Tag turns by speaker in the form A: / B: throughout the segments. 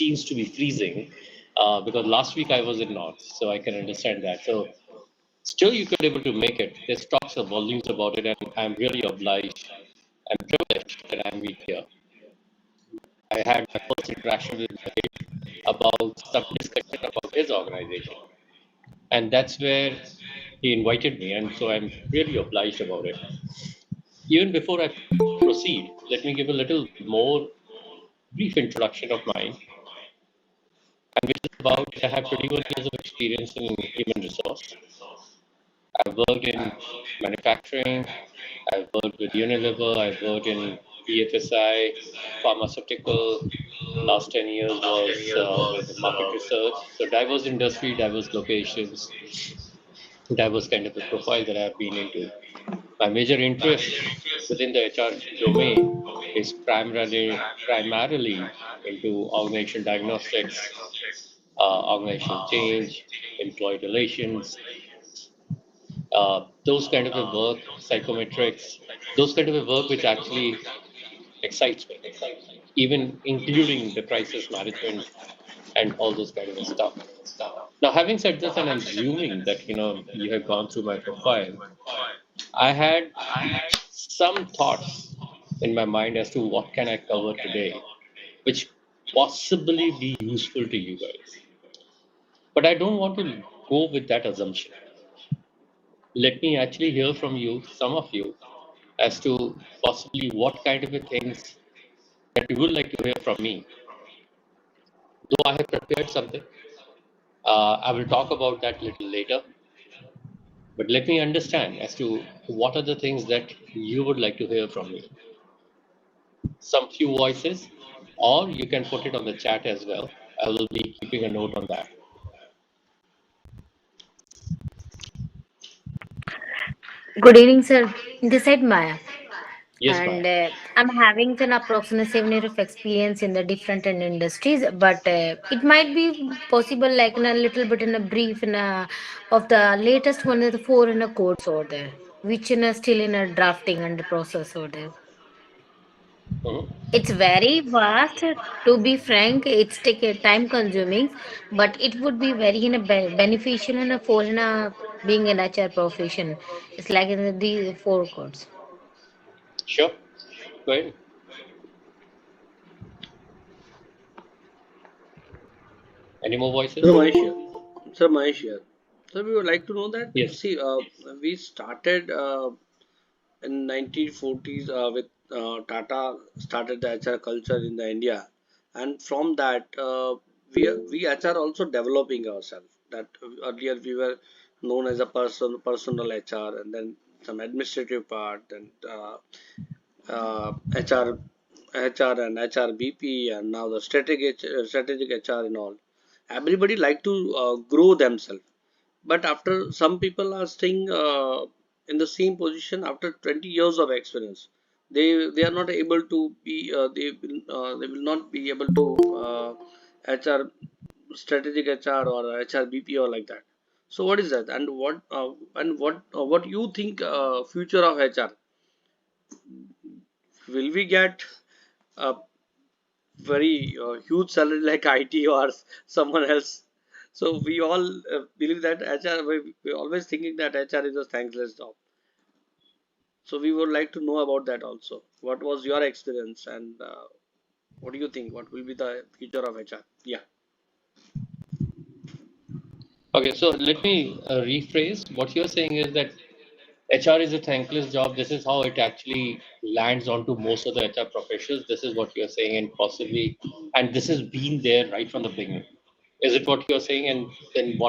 A: seems to be freezing because last week I was in North, so I can understand that. So still, you could able to make it. There's talks of volumes about it, and I'm really obliged and privileged that I'm here. I had my first interaction with him about some discussion about his organization, and that's where he invited me, and so I'm really obliged about it. Even before I proceed, let me give a little more brief introduction of mine, and which is about I have 21 years of experience in human resource. I've worked in manufacturing, I've worked with Unilever, I've worked in BFSI, pharmaceutical. Last 10 years was with market research. So diverse industry, diverse locations, diverse kind of a profile that I've been into. My major interest within the HR domain is primarily into organizational diagnostics, organizational change, employee relations, those kind of a work, psychometrics, those kind of a work which actually excites me, even including the crisis management and all those kind of stuff. Now, having said this, and I'm assuming that you have gone through my profile, I had some thoughts in my mind as to what can I cover today, which possibly be useful to you guys. But I don't want to go with that assumption. Let me actually hear from you, some of you, as to possibly what kind of a things that you would like to hear from me. Though I have prepared something, I will talk about that little later. But let me understand as to what are the things that you would like to hear from me. Some few voices, or you can put it on the chat as well. I will be keeping a note on that.
B: Good evening, sir. This is Maya,
A: Yes,
B: and
A: Maya.
B: I'm having an approximate 7 year of experience in the different industries, but it might be possible, like in a little bit in a brief in a, of the latest one of the four in a codes over there, which in a still in a drafting and process over there.
A: Mhm.
B: It's very vast. To be frank, it's take a time consuming, but it would be very in a beneficial in a for in a being an HR profession. It's like in the four codes.
A: Sure. Go ahead. Any more voices?
C: So Mahesh here. So Mahesh here. So we would like to know that,
A: Yes.
C: see, we started in 1940s with Tata started the HR culture in the India, and from that we HR also developing ourselves. That earlier we were known as a personal HR, and then some administrative part, and HR and HRBP, and now the strategic HR and all. Everybody like to grow themselves, but after some people are staying in the same position after 20 years of experience. They are not able to be they will not be able to HR strategic HR or HRBP or like that. So what is that, and what you think future of HR? Will we get a very huge salary like IT or someone else? So we all believe that HR. We always thinking that HR is a thankless job. So we would like to know about that also. What was your experience, and what do you think? What will be the future of HR? Yeah.
A: Okay, so let me rephrase. What you're saying is that HR is a thankless job. This is how it actually lands onto most of the HR professionals. This is what you're saying, and possibly, and this has been there right from the beginning. Is it what you're saying? And then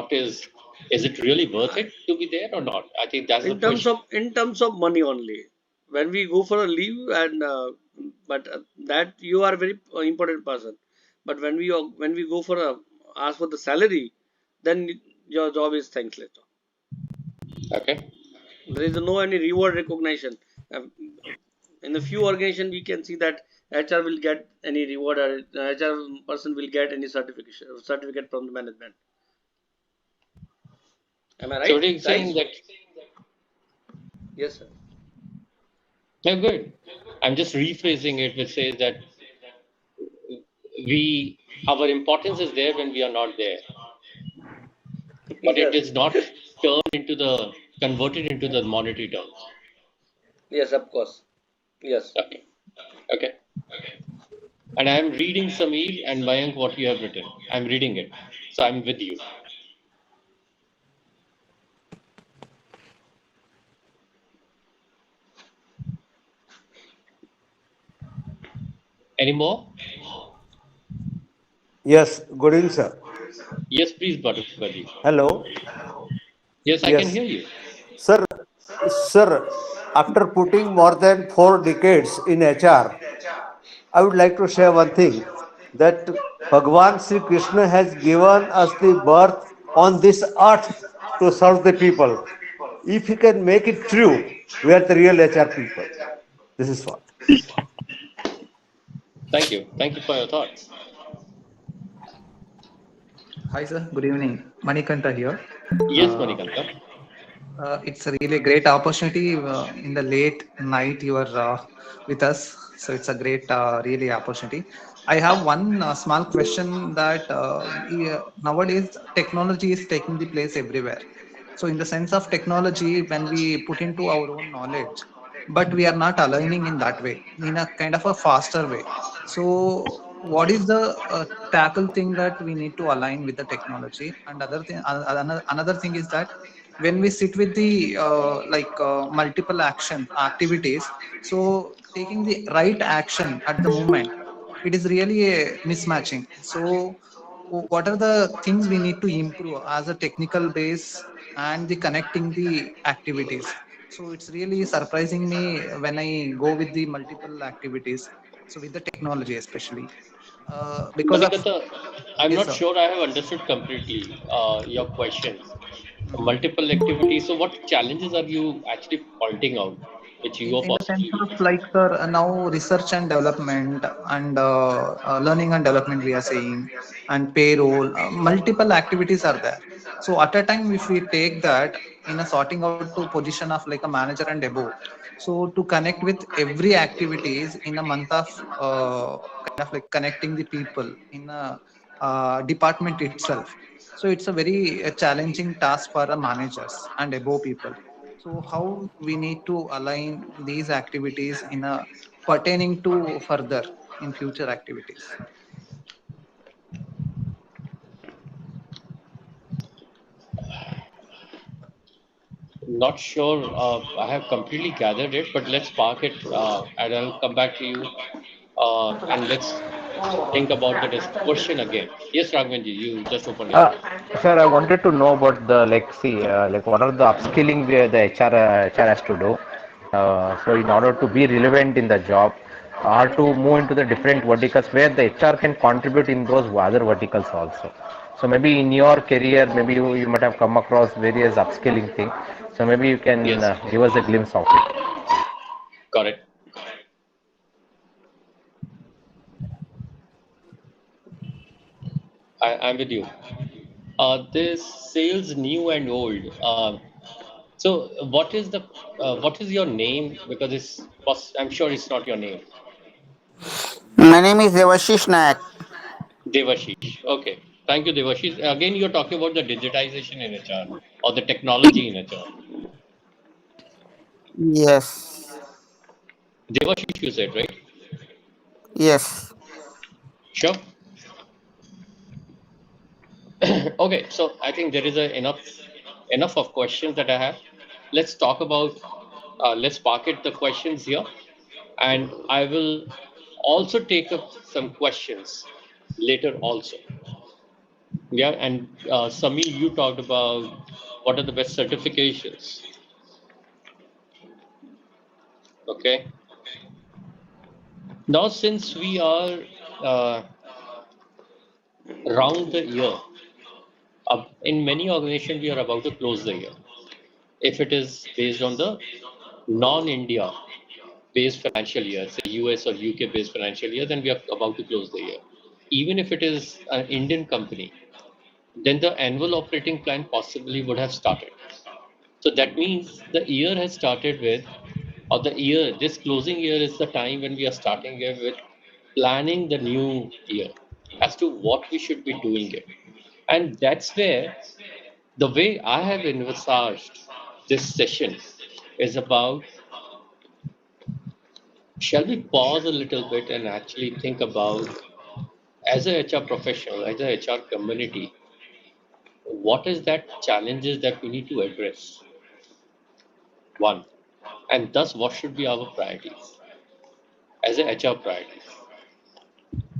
A: is it really worth it to be there or not? I think that's the question.
C: In terms of money only, when we go for a leave, and but that you are a very important person. But when we go for a ask for the salary, then your job is thankless.
A: Okay.
C: There is no any reward recognition. Um, in a few organization, we can see that HR will get any reward, or HR person will get any certificate from the management. Am I
A: So
C: right,
A: what are you saying
C: guys?
A: that
C: Yes, sir.
A: yeah, good. I'm just rephrasing it, which says that we Our importance is there when we are not there, but it
C: Yes,
A: is not turned into the converted into the monetary terms.
C: yes, of course. Yes.
A: Okay. Okay. And I am reading Samir and Mayank what you have written. I'm reading it. So I'm with you. Any more?
D: Yes, good evening, sir.
A: Yes, please, Bhattacharya.
D: Hello.
A: Yes, I can
D: Yes,
A: hear you.
D: sir. Sir, after putting more than 4 decades in HR, I would like to share one thing that Bhagwan Sri Krishna has given us the birth on this earth to serve the people. If he can make it true, we are the real HR people. This is what.
A: Thank you. Thank you for your thoughts.
E: Hi, sir. Good evening. Manikanta here.
A: Yes,
E: Uh,
A: Manikanta.
E: it's a really great opportunity in the late night you are with us. So it's a great, really opportunity. I have one small question that nowadays technology is taking the place everywhere. So in the sense of technology, when we put into our own knowledge, but we are not aligning in that way, in a kind of a faster way. So what is the tackle thing that we need to align with the technology? And another thing is that when we sit with the multiple action activities, so taking the right action at the moment, it is really a mismatching. So what are the things we need to improve as a technical base and the connecting the activities? So it's really surprising me when I go with the multiple activities, so with the technology especially, because of.
A: Manikanta, I'm
E: Yes,
A: not
E: sir.
A: sure I have understood completely your questions.
E: Mhm.
A: Multiple activities. So, what challenges are you actually pointing out, which you are
E: In the sense
A: possibly
E: of
A: facing?
E: like now research and development and learning and development we are saying, and payroll, multiple activities are there. So at a time if we take that in a sorting out to position of like a manager and above, so to connect with every activities in a month of kind of like connecting the people in a department itself, so it's a very challenging task for the managers and above people. So how we need to align these activities in a pertaining to further in future activities?
A: Not sure I have completely gathered it, but let's park it and I'll come back to you and let's think about the question again. Yes, Raghavji, you just opened your
F: Uh,
A: mic.
F: Sir, I wanted to know about the like see like what are the upskilling where the HR has to do. So in order to be relevant in the job or to move into the different verticals where the HR can contribute in those other verticals also. So maybe in your career, maybe you might have come across various upskilling thing. So maybe you can
A: Yes,
F: give us a glimpse of it.
A: got it. I'm with you. This sales new and old. So, what is your name? Because I'm sure it's not your name,
G: My name is Devashish Nayak.
A: Devashish. Okay, thank you, Devashish. Again, you're talking about the digitization in HR or the technology in HR.
G: Yes,
A: Devashish, you said, right?
G: yes.
A: Sure. Okay, so I think there is enough of questions that I have. Let's talk about. Let's pocket the questions here, and I will also take up some questions later also. Yeah, and Samir, you talked about what are the best certifications. Okay. Now, since we are uh, around the year, in many organizations, we are about to close the year. If it is based on the non-India based financial year, say US or UK based financial year, then we are about to close the year. Even if it is an Indian company, then the annual operating plan possibly would have started. So that means the year has started with, or the year, this closing year is the time when we are starting here with planning the new year. as to what we should be doing it. And that's where the way I have envisaged this session is about, shall we pause a little bit and actually think about, as a HR professional, as a HR community, what is that challenges that we need to address? One, and thus what should be our priorities as a HR priorities?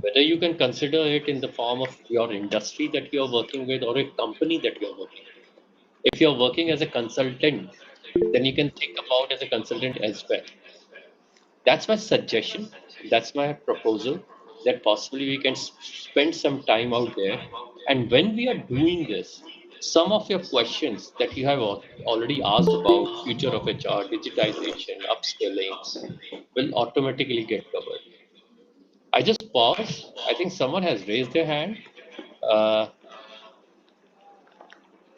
A: Whether you can consider it in the form of your industry that you're working with or a company that you're working with. If you're working as a consultant, then you can think about as a consultant as well. That's my suggestion. That's my proposal, that possibly we can spend some time out there. And when we are doing this, some of your questions that you have already asked about future of HR, digitization, upskilling will automatically get covered. I just pause. I think someone has raised their hand. Uh,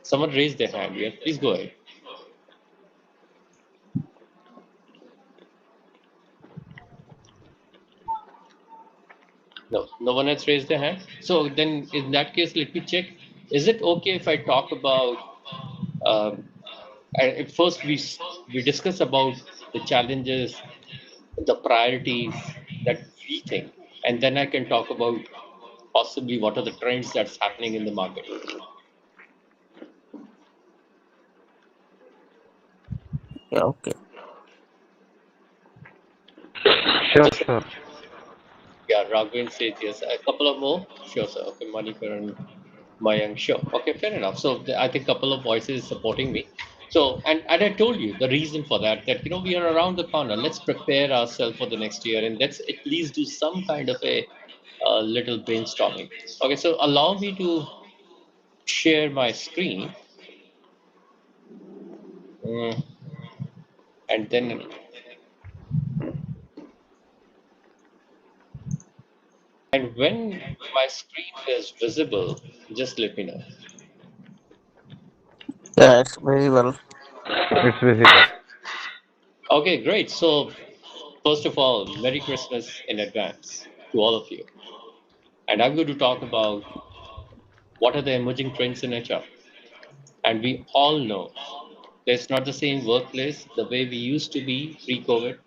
A: Someone raised their hand. Yes, please go ahead. No, no one has raised their hand. So then, in that case, let me check. Is it okay if I talk about? Um, at first, we discuss about the challenges, the priorities that we think, and then I can talk about possibly what are the trends that's happening in the market.
G: Yeah, okay.
F: Sure,
A: Just
F: sure.
A: yeah, Raghavin says yes. A couple of more. Sure, sir. Okay, Manikaran, Mayank. Sure. Okay, fair enough. So I think a couple of voices supporting me. So and I told you the reason for that, that we are around the corner. Let's prepare ourselves for the next year, and let's at least do some kind of a little brainstorming. Okay, so allow me to share my screen, mm, and then and when my screen is visible, just let me know.
G: Yeah, it's very well.
F: It's visible.
A: Okay, great. So first of all, Merry Christmas in advance to all of you. And I'm going to talk about what are the emerging trends in HR. And we all know it's not the same workplace the way we used to be pre-COVID.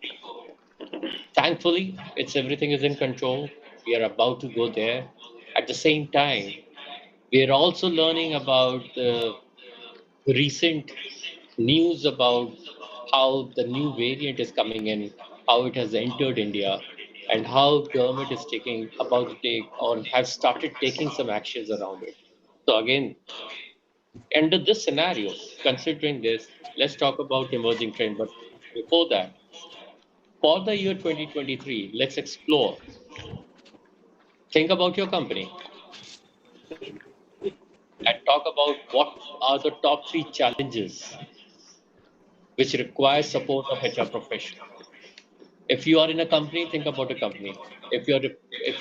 A: Thankfully, it's everything is in control. We are about to go there. At the same time, we are also learning about the recent news about how the new variant is coming in, how it has entered India, and how government is taking about to take or have started taking some actions around it. So again, under this scenario, considering this, let's talk about emerging trend. But before that, for the year 2023, let's explore. Think about your company and talk about what are the top three challenges which require support of HR professional. If you are in a company, think about a company. If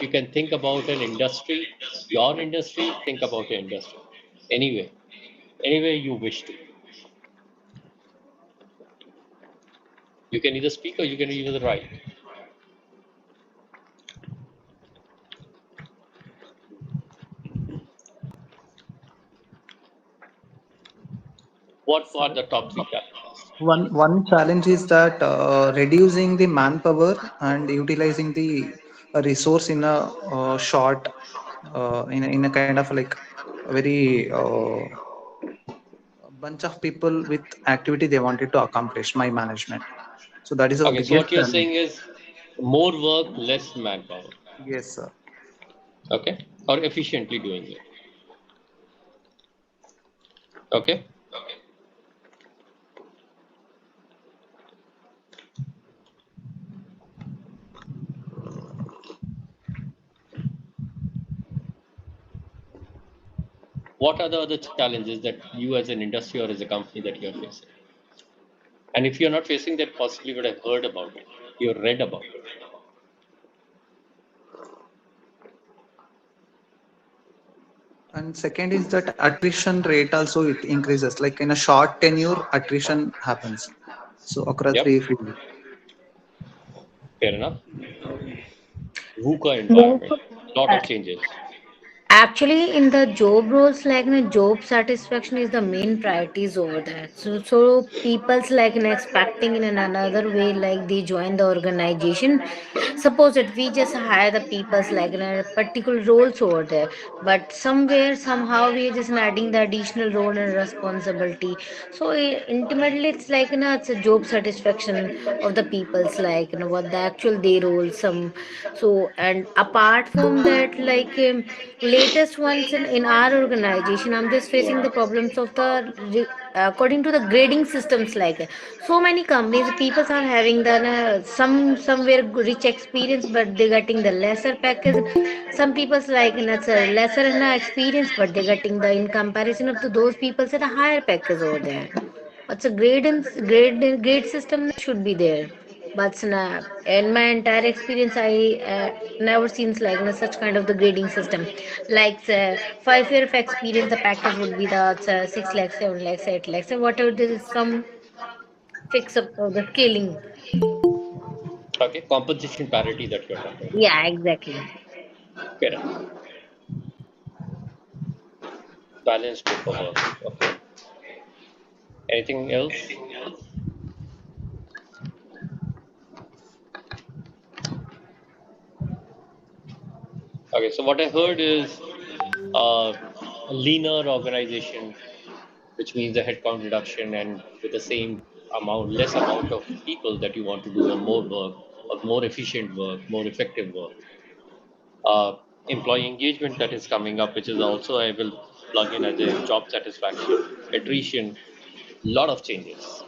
A: you can think about an industry, your industry, think about your industry. Anyway, anyway you wish to, you can either speak or you can either write. What are
E: Sorry.
A: the top three challenges?
E: One challenge is that reducing the manpower and utilizing the resource in a short, in a kind of like a very bunch of people with activity they wanted to accomplish. My management. So that is the
A: Okay, so
E: biggest
A: what you're
E: challenge.
A: saying is more work, less manpower.
E: Yes, sir.
A: Okay, or efficiently doing it. Okay, what are the other challenges that you as an industry or as a company that you're facing? And if you're not facing that, possibly would have heard about it, you read about it.
E: And second is that attrition rate also it increases. Like in a short tenure, attrition happens. So across
A: Yep,
E: the field.
A: fair enough. VUCA
B: Move
A: environment, lot of changes.
B: Actually, in the job roles, like job satisfaction is the main priorities over there. So people's expecting in another way, like they join the organization. Suppose that we just hire the people's in a particular roles over there, but somewhere somehow we are just adding the additional role and responsibility. So intimately, it's it's a job satisfaction of the people's what the actual they role some. So and apart from that, latest ones in our organization, I'm just facing the problems of the according to the grading systems, so many companies people are having the somewhere rich experience, but they're getting the lesser package. Some people's it's a lesser in experience, but they're getting the in comparison of those people's at a higher package over there. What's a grade system should be there. But in my entire experience, I never seen such kind of the grading system. 5 year of experience, the package would be the 6 lakhs, 7 lakhs, 8 lakhs, and whatever there is some fix up of the scaling.
A: Okay, compensation parity that you're talking about.
B: Yeah, exactly.
A: Correct. Balanced paperwork. Okay. Anything else? Okay, so what I heard is a leaner organization, which means a headcount reduction, and with the same amount, less amount of people that you want to do a more work or more efficient work, more effective work. Uh, Employee engagement that is coming up, which is also I will plug in as a job satisfaction, attrition, lot of changes,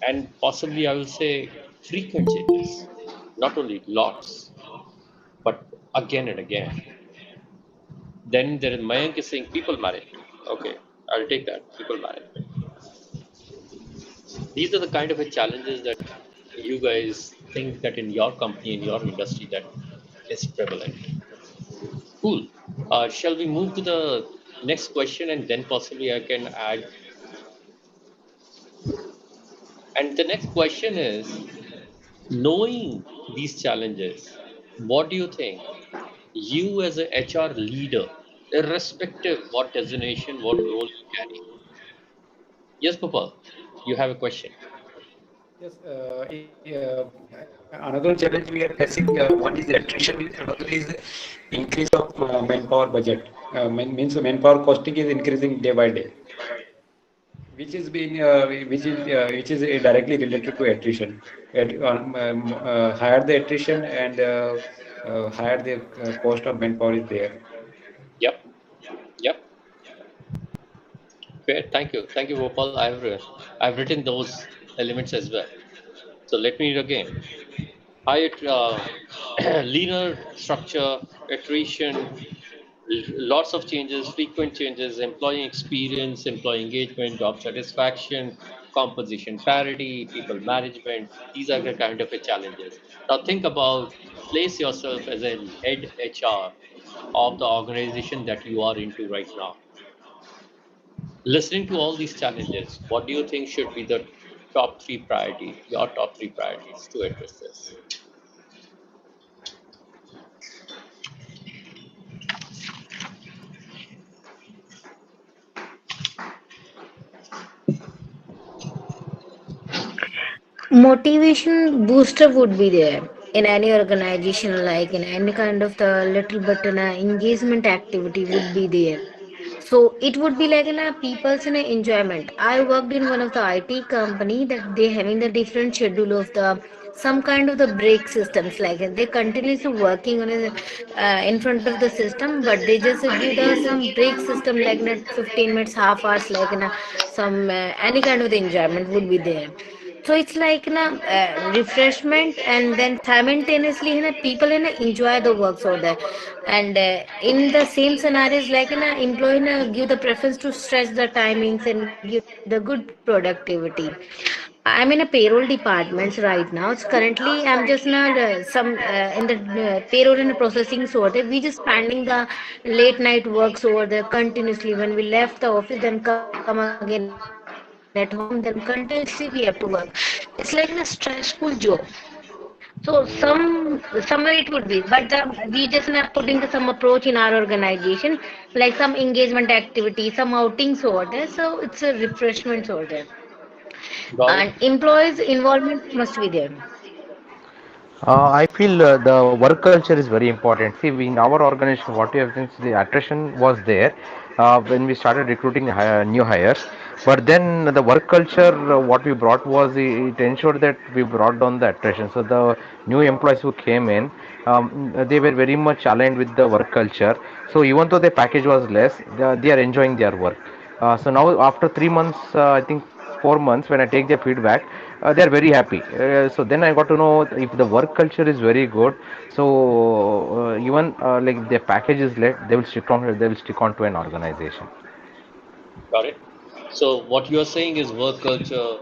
A: and possibly I will say frequent changes, not only lots, but again and again. Then there is Mayank is saying people management. Okay, I'll take that people management. These are the kind of a challenges that you guys think that in your company, in your industry, that is prevalent. Cool. Shall we move to the next question and then possibly I can add? And the next question is, knowing these challenges, what do you think you as a HR leader, irrespective what designation, what role you carry? Yes, Papa, you have a question.
H: Yes, another challenge we are facing, one is attrition, another is increase of manpower budget. Means manpower costing is increasing day by day, which is directly related to attrition. Higher the attrition and higher the cost of manpower is there.
A: Yep, yep. Great. Thank you, Gopal. I've written those elements as well. So let me read again. High, leaner structure, iteration, lots of changes, frequent changes, employee experience, employee engagement, job satisfaction, composition parity, people management. These are the kind of challenges. Now think about, place yourself as a head HR of the organization that you are into right now. Listening to all these challenges, what do you think should be the top three priority, your top three priorities to address this?
B: Motivation booster would be there in any organization, in any kind of the little bit engagement activity would be there. So it would be people's enjoyment. I worked in one of the IT company that they having the different schedule of the some kind of the break systems, they continuously working on in front of the system, but they just give the some break system 15 minutes, half hours, some any kind of the enjoyment would be there. So it's refreshment, and then simultaneously people enjoy the works over there. And in the same scenarios, employee give the preference to stretch the timings and give the good productivity. I'm in a payroll departments right now. It's currently I'm just not some in the payroll and processing sort. We just spending the late night works over there continuously. When we left the office, then come again at home, then continuously we have to work. It's like a stressful job. So somewhere it would be, but we just not putting some approach in our organization, like some engagement activity, some outings over there. So it's a refreshment over there,
A: Got it?
B: and employees' involvement must be there.
F: I feel the work culture is very important. See, in our organization, what we have seen, the attrition was there when we started recruiting new hires. But then the work culture, what we brought was it ensured that we brought down the attrition. So the new employees who came in, they were very much aligned with the work culture. So even though the package was less, they are enjoying their work. So now after 3 months, I think 4 months, when I take their feedback, they are very happy. So then I got to know if the work culture is very good. So even like if their package is less, they will stick on. They will stick on to an organization.
A: Got it? So what you are saying is work culture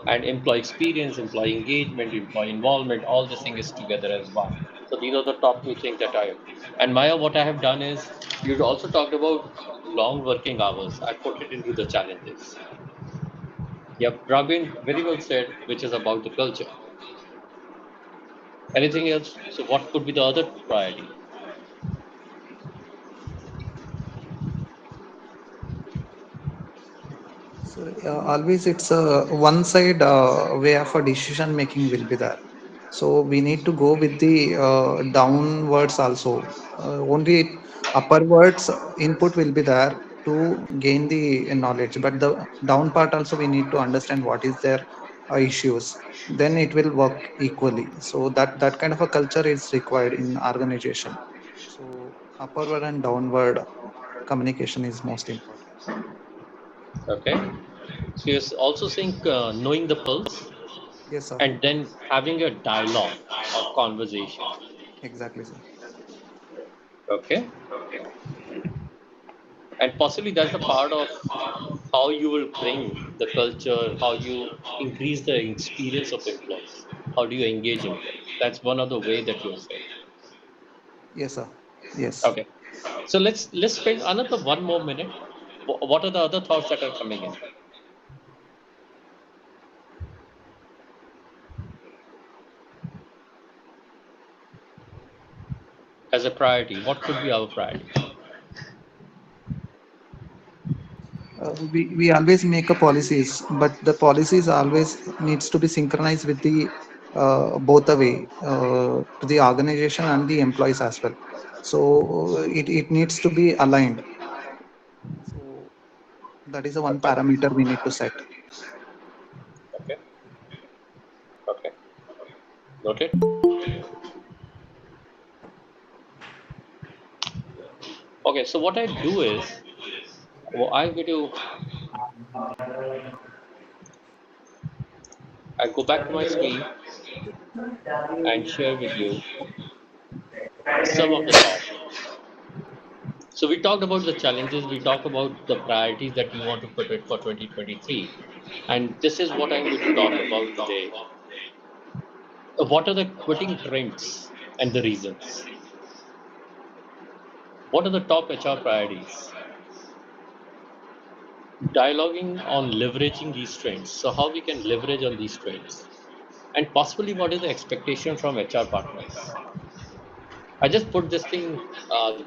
A: and employee experience, employee engagement, employee involvement, all this thing is together as one. So these are the top two things that I. And Maya, what I have done is you also talked about long working hours. I put it into the challenges. Yep, Praveen very well said, which is about the culture. Anything else? So what could be the other priority?
E: So always it's a one side way of a decision making will be there. So we need to go with the downwards also. Only upperwards input will be there to gain the knowledge, but the down part also we need to understand what is their issues. Then it will work equally. So that kind of a culture is required in organization. So upward and downward communication is most important.
A: Okay. So you're also saying knowing the pulse
E: Yes, sir.
A: and then having a dialogue or conversation.
E: Exactly, sir.
A: Okay. And possibly that's the part of how you will bring the culture, how you increase the experience of employees, how do you engage employees. That's one of the way that you're saying.
E: Yes, sir. Yes.
A: Okay. So let's spend another one more minute. What are the other thoughts that are coming in as a priority? What could be our priority?
E: We always make a policies, but the policies always needs to be synchronized with the both the way to the organization and the employees as well. So it needs to be aligned. So that is the one
A: Okay.
E: parameter we need to set.
A: Okay. Okay. Noted. Okay. So what I do is, well, I'm going to I go back to my screen and share with you some of the thoughts. So we talked about the challenges, we talked about the priorities that we want to put it for 2023. And this is what I'm going to talk about today. What are the quitting trends and the reasons? What are the top HR priorities? Dialoguing on leveraging these trends. So how we can leverage on these trends? And possibly what is the expectation from HR partners? I just put this thing,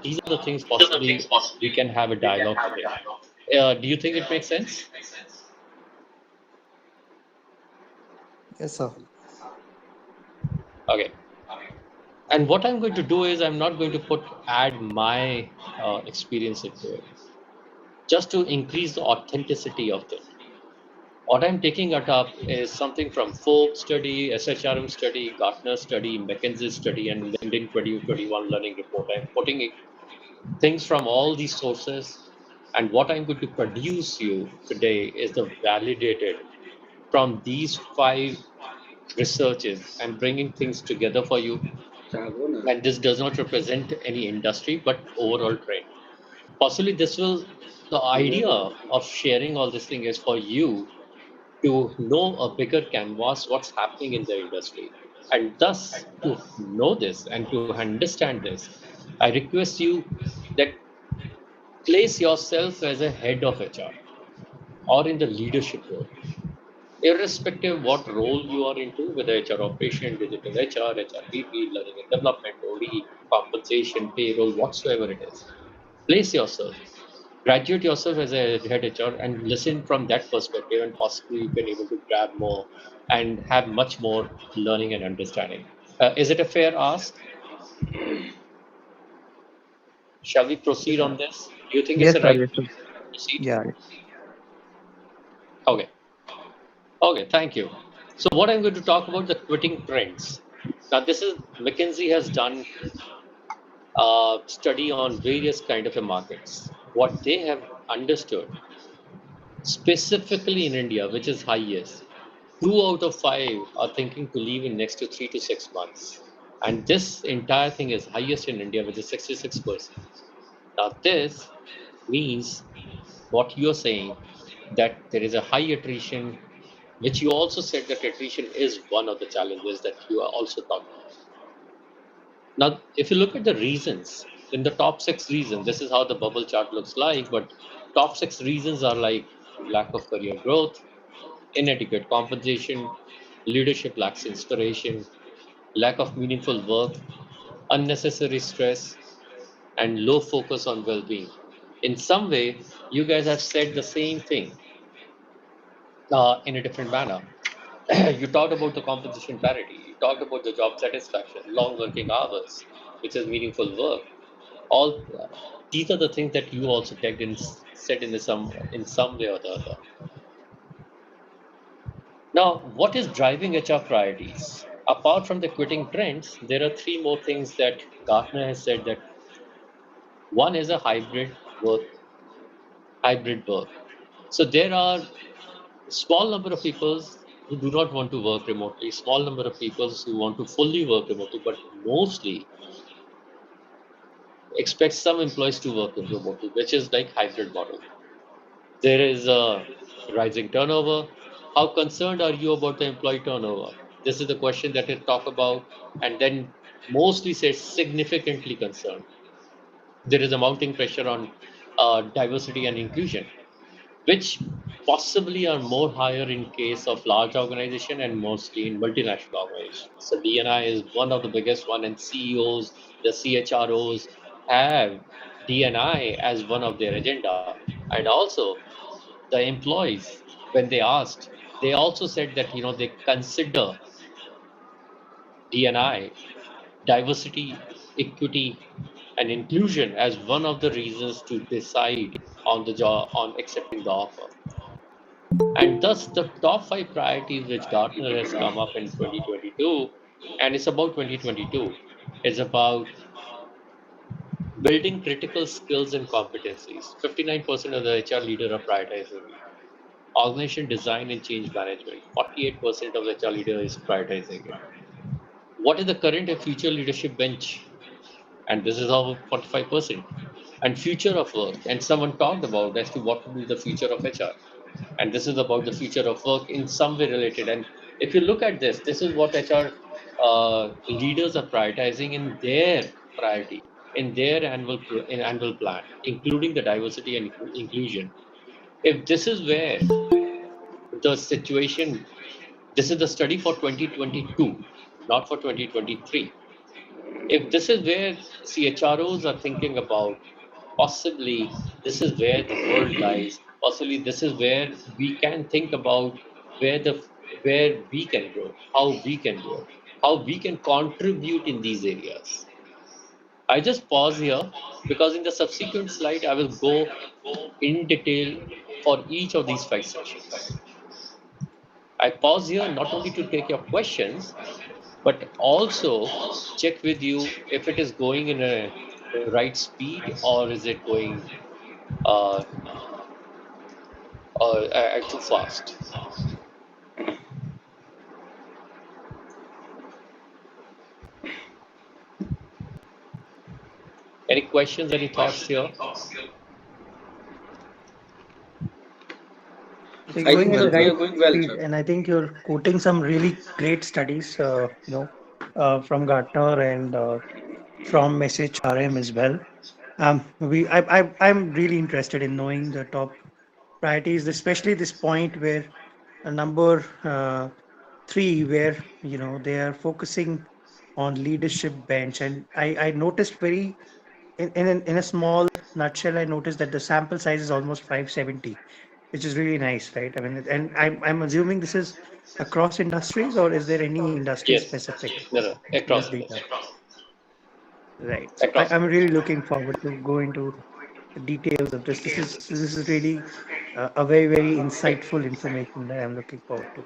A: these are the things possibly we can have a dialogue today. Do you think it makes sense?
E: Yes, sir.
A: Okay. And what I'm going to do is I'm not going to add my experience into it, just to increase the authenticity of it. What I'm taking it up is something from Forbes study, SHRM study, Gartner study, McKinsey study, and LinkedIn 2021 learning report. I'm putting things from all these sources, and what I'm going to produce you today is the validated from these five researches and bringing things together for you.
C: Chagona.
A: And this does not represent any industry, but overall trend. Possibly this will, the idea of sharing all this thing is for you to know a bigger canvas, what's happening in the industry. And thus, to know this and to understand this, I request you that place yourself as a head of HR or in the leadership role. irrespective what role you are into, whether HR operation, digital HR, HRBP, learning and development, OD, compensation, payroll, whatsoever it is. Place yourself, graduate yourself as a head HR and listen from that perspective, and possibly you can able to grab more and have much more learning and understanding. Is it a fair ask? Shall we proceed
I: Yes,
A: on this? Do you think it's
I: yes,
A: the
I: sir.
A: right
I: Yes, sir.
A: time to proceed?
I: Yeah.
A: Okay. Okay, thank you. So what I'm going to talk about the quitting trends. Now this is McKinsey has done a study on various kind of a markets. What they have understood, specifically in India, which is highest, 2 out of 5 are thinking to leave in next to 3 to 6 months. And this entire thing is highest in India, which is 66%. Now this means what you're saying, that there is a high attrition, which you also said that attrition is one of the challenges that you are also talked about. Now, if you look at the reasons, in the top 6 reasons, this is how the bubble chart looks like, but top 6 reasons are like lack of career growth, inadequate compensation, leadership lacks inspiration, lack of meaningful work, unnecessary stress, and low focus on well being. In some way, you guys have said the same thing in a different manner. You talked about the compensation parity, you talked about the job satisfaction, long working hours, which is meaningful work. All these are the things that you also tagged in, said in some way or the other. Now, what is driving HR priorities? Apart from the quitting trends, there are three more things that Gartner has said that one is a hybrid work. So there are small number of people who do not want to work remotely, small number of people who want to fully work remotely, but mostly expect some employees to work remotely, which is like hybrid model. There is a rising turnover. How concerned are you about the employee turnover? This is the question that it talk about, and then mostly says significantly concerned. There is a mounting pressure on diversity and inclusion, which possibly are more higher in case of large organization and mostly in multinational organizations. So D&I is one of the biggest one, and CEOs, the CHROs have D&I as one of their agenda, and also the employees, when they asked, they also said that they consider D&I, diversity, equity, and inclusion as one of the reasons to decide on the job, on accepting the offer. And thus, the top 5 priorities which Gartner has come up in 2022, and it's about 2022, is about building critical skills and competencies. 59% of the HR leader are prioritizing it. Organization design and change management, 48% of the HR leader is prioritizing it. What is the current and future leadership bench? And this is how 45%. And future of work. And someone talked about as to what will be the future of HR. And this is about the future of work in some way related. And if you look at this, this is what HR leaders are prioritizing in their priority, in their annual plan, including the diversity and inclusion. If this is where the situation, this is the study for 2022, not for 2023. If this is where CHROs are thinking about, possibly this is where the world lies, possibly this is where we can think about where we can grow, how we can contribute in these areas. I just pause here because in the subsequent slide I will go in detail for each of these 5 sections. I pause here not only to take your questions, but also check with you if it is going in a right speed or is it going uh, too fast. Any questions, any thoughts here?
I: So you're
E: It's
C: I
I: going
C: think
E: going
I: at
E: well,
C: so.
I: the
C: We
E: sir.
C: are
I: right
C: going well,
I: speed,
C: sir.
I: and I think you're quoting some really great studies, from Gartner and from Message RM as well. I'm really interested in knowing the top priorities, especially this point where number three, where they are focusing on leadership bench, and I noticed very in a small nutshell, I noticed that the sample size is almost 570, which is really nice, right? I mean, and I'm assuming this is across industries, or is there any industry
A: Yes.
I: specific
A: No, no,
I: this
A: across
I: data?
A: industry.
I: Right. So
A: Across
I: I'm really
A: industry.
I: looking forward to go into the details of this. This is really a very very
A: Okay.
I: insightful information that I'm looking forward to.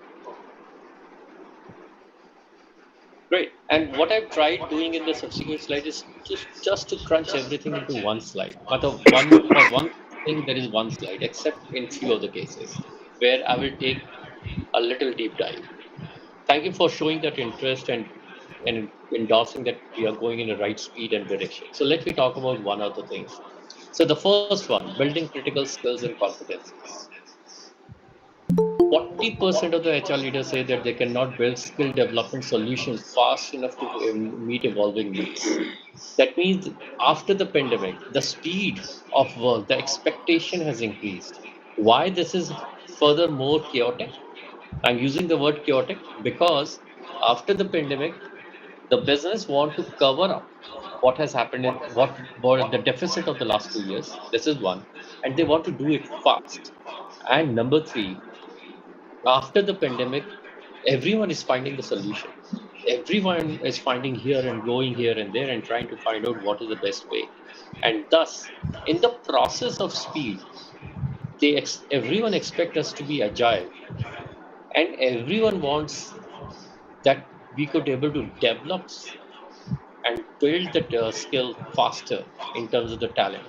A: Great. And what I've tried doing in the subsequent slide is just to crunch everything into one slide. But for one thing, there is one slide, except in few of the cases where I will take a little deep dive. Thank you for showing that interest and endorsing that we are going in the right speed and direction. So let me talk about one of the things. So the first one, building critical skills and competencies. 40% of the HR leaders say that they cannot build skill development solutions fast enough to meet evolving needs. That means after the pandemic, the speed of work, the expectation has increased. Why this is further more chaotic? I'm using the word chaotic because after the pandemic, the business want to cover up what has happened in what the deficit of the last 2 years. This is one, and they want to do it fast. And number three, after the pandemic, everyone is finding the solution. Everyone is finding here and going here and there and trying to find out what is the best way. And thus, in the process of speed, everyone expects us to be agile, and everyone wants that we could able to develop and build that skill faster in terms of the talent.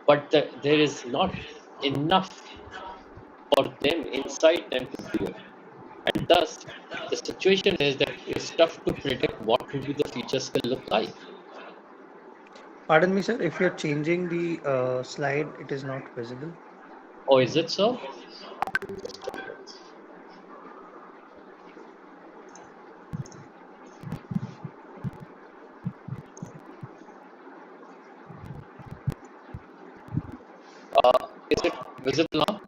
A: But there is not enough for them inside them to do it. And thus, the situation is that it's tough to predict what would be the future skill look like.
I: Pardon me, sir, if you're changing the slide, it is not visible.
A: Or is it so? Is it visible now?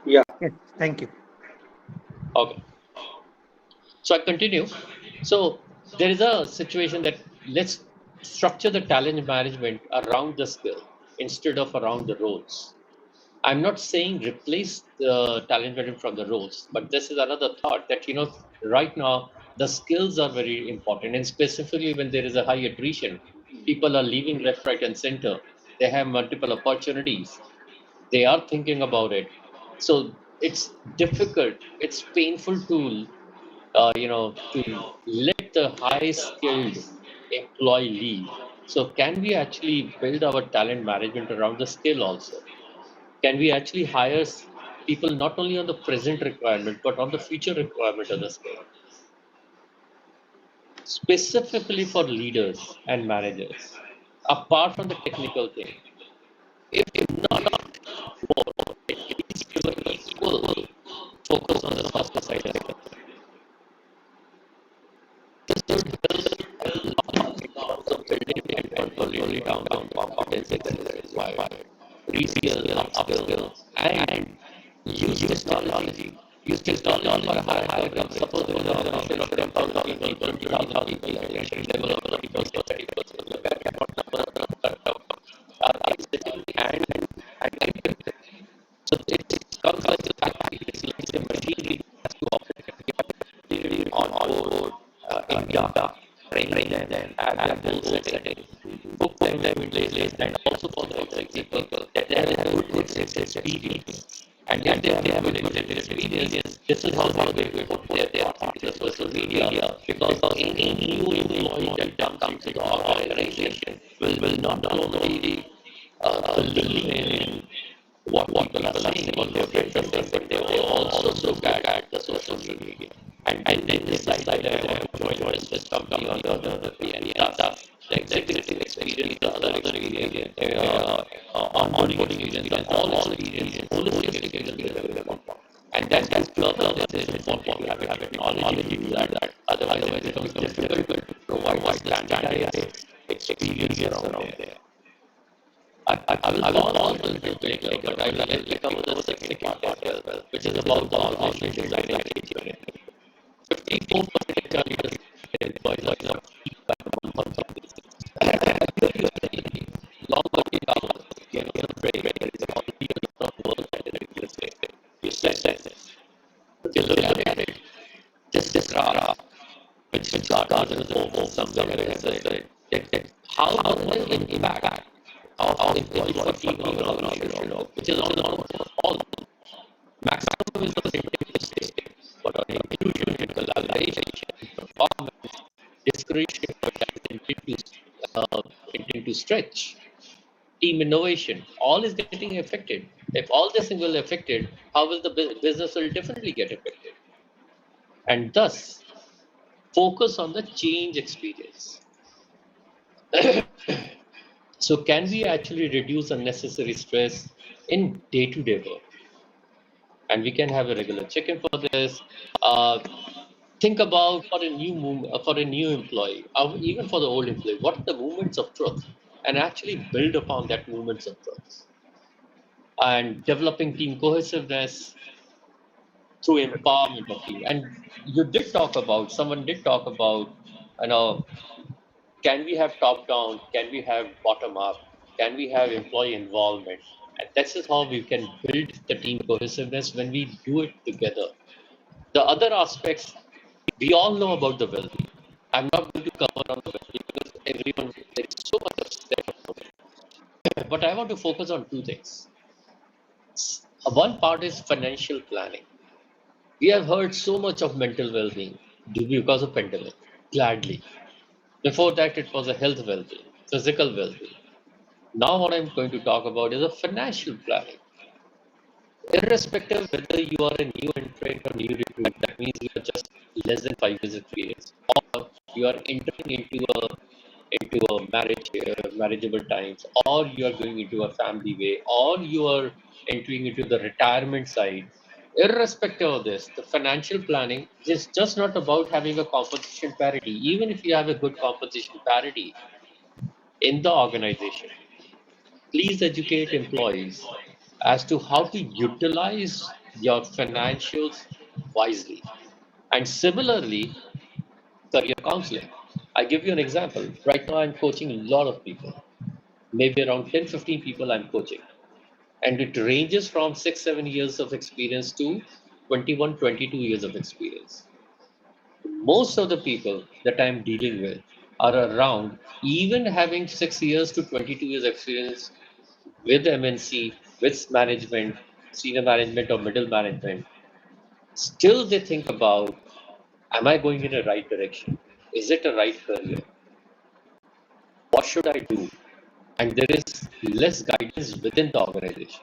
C: Yeah.
I: Yes, thank you.
A: Okay. So I continue. So there is a situation that let's structure the talent management around the skill instead of around the roles. I'm not saying replace the talent management from the roles, but this is another thought that right now the skills are very important, and specifically when there is a high attrition, people are leaving left, right, and center. They have multiple opportunities. They are thinking about it, so it's difficult. It's painful to to let the high skilled employee leave. So can we actually build our talent management around the skill also? Can we actually hire people not only on the present requirement but on the future requirement of the skill, specifically for leaders and managers, apart from the technical thing? If not more, at least give an equal focus on the softer side of it. This would help a lot in terms of building and controlling down competencies that is required, reskill, upskill, and use technology. Use technology for a higher outcome. Suppose there is an organization of 10,000 people, 20,000 people, and develop people, 30%, look at what number is sitting and so it comes like a factory. It's like a machinery that has to operate on board India, train them, have goal setting, book them in places, and also for the people that they have a good experience. And if they have a good experience, this is how they will put their thought into the social media, because any new employee that comes to the organization will not only believe in what people are saying about their preferences, but they will also look at the social media and then decide whether I want to join this company or the other company. And thus, the executive experience, the other experience, onboarding experience, and all experience, holistic experience is very important. And that's purpose it is important to have technology to do that. Otherwise, it becomes difficult to provide standardized experience around there. I will pause on the bit later, but I will let me cover the second part as well, which is about the organization design and engagement. 54% HR leaders say employees are feedback on month of this. Long working hours, get on the break, there is already a lot of work that is existing. You said this. If you look at it, this graph, which started as a somewhere, how the impact of employee fatigue on the organization, which is on all maximum is the same thing, but on inclusion and collaboration, performance, discretion, intend to stretch, team innovation, all is getting affected. If all this will affected, how will the business will definitely get affected? And thus, focus on the change experience. So, can we actually reduce unnecessary stress in day-to-day work? And we can have a regular check-in for this. Uh, think about for a new employee, or even for the old employee, what are the movements of truth, and actually build upon that movements of truth. And developing team cohesiveness through empowerment of team. And someone did talk about, you know, can we have top down? Can we have bottom up? Can we have employee involvement? And this is how we can build the team cohesiveness when we do it together. The other aspects, we all know about the well-being. I'm not going to cover on the well-being because everyone, there is so much of step. But I want to focus on two things. One part is financial planning. We have heard so much of mental well-being because of pandemic. Gladly. Before that, it was a health well-being, physical well-being. Now, what I'm going to talk about is a financial planning. Irrespective whether you are a new entrant or new recruit, that means you are just less than 5 years experience, or you are entering into a marriageable times, or you are going into a family way, or you are entering into the retirement side. Irrespective of this, the financial planning is just not about having a compensation parity. Even if you have a good compensation parity in the organization, please educate employees as to how to utilize your financials wisely. And similarly, career counseling. I give you an example. Right now, I'm coaching a lot of people, maybe around 10, 15 people I'm coaching. And it ranges from 6, 7 years of experience to 21, 22 years of experience. Most of the people that I'm dealing with are around, even having 6 years to 22 years experience with MNC, with management, senior management or middle management. Still, they think about, am I going in the right direction? Is it a right career? What should I do? And there is less guidance within the organization.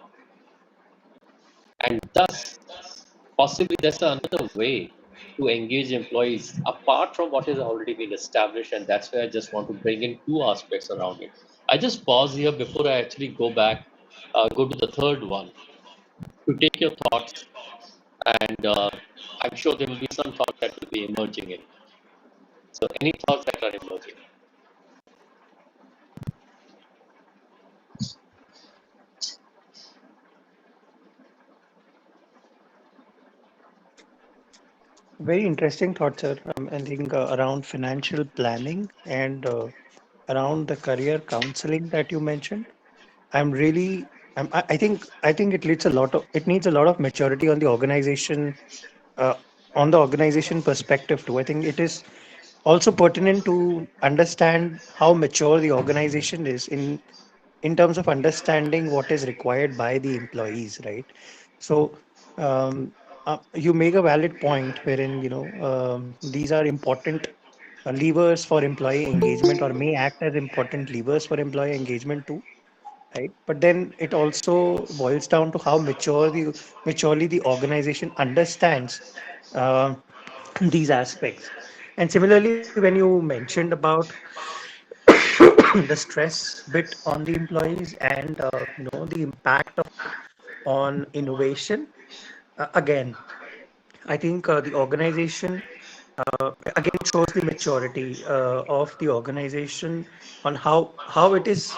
A: And thus, possibly that's another way to engage employees apart from what has already been established. And that's where I just want to bring in two aspects around it. I just pause here before I actually go to the third one to take your thoughts. And I'm sure there will be some thoughts that will be emerging in. So, any thoughts that are emerging?
I: Very interesting thought, sir. I think around financial planning and around the career counseling that you mentioned. I'm really, I think it needs a lot of maturity uh, on the organization perspective too. I think it is also pertinent to understand how mature the organization is in terms of understanding what is required by the employees, right? So um, you make a valid point wherein these are important levers for employee engagement or may act as important levers for employee engagement too, right? But then it also boils down to how maturely the organization understands uh, these aspects. And similarly, when you mentioned about the stress bit on the employees and the impact of on innovation, again, I think the organization again shows the maturity of the organization on how it is.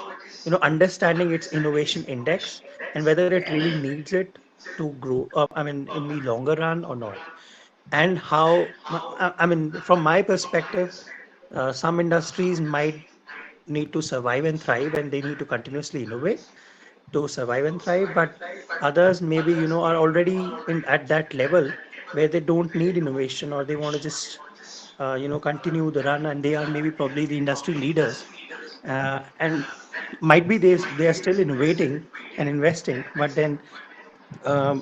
I: understanding its innovation index and whether it really needs it to grow up, I mean, in the longer run or not. And how, I mean, from my perspective, some industries might need to survive and thrive, and they need to continuously innovate to survive and thrive. But others maybe, are already in at that level where they don't need innovation, or they want to just, continue the run, and they are maybe probably the industry leaders. And might be they are still innovating and investing, but then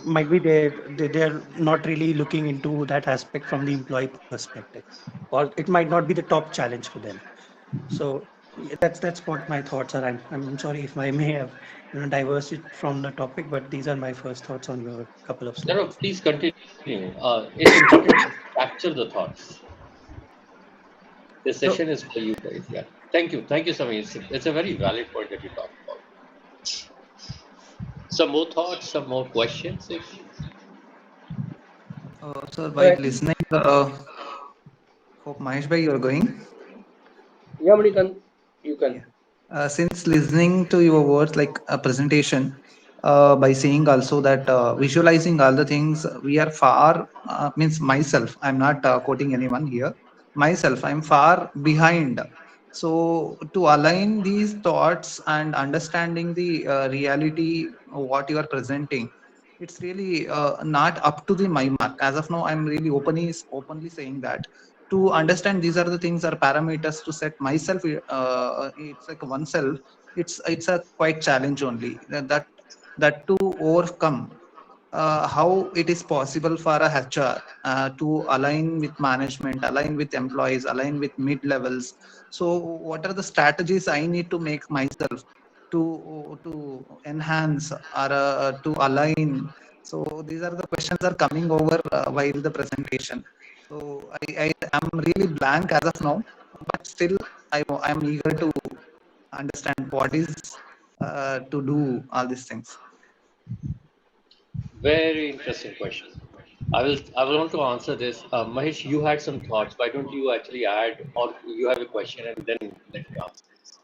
I: might be they're not really looking into that aspect from the employee perspective, or it might not be the top challenge for them. So yeah, that's what my thoughts are. I'm sorry if I may have diverged from the topic, but these are my first thoughts on your couple of
A: No, no,
I: slides.
A: please continue. It's important to capture the thoughts. This
I: So
A: session is for you guys. Yeah. Thank you, Samir. It's a very valid point that you talked about. Some more thoughts, some more questions. If
E: Sir,
C: So
E: while
C: I think,
E: listening, hope Mahesh bhai, you're going.
C: yeah, Manikant, you can.
E: Yeah. Since listening to your words like a presentation, by saying also that visualizing all the things, we are far, means myself, I'm not quoting anyone here, myself, I'm far behind. So, to align these thoughts and understanding the reality, of what you are presenting, it's really not up to the my mark. As of now, I'm really openly saying that to understand these are the things are parameters to set myself, it's like oneself, it's a quite challenge only, that to overcome, how it is possible for a HR to align with management, align with employees, align with mid levels. So what are the strategies I need to make myself to enhance, or to align? So these are the questions are coming over while the presentation. So I am really blank as of now, but still I'm eager to understand what is to do all these things.
A: very interesting question. I will want to answer this. Mahesh, you had some thoughts. Why don't you actually add, or you have a question and then let me answer this.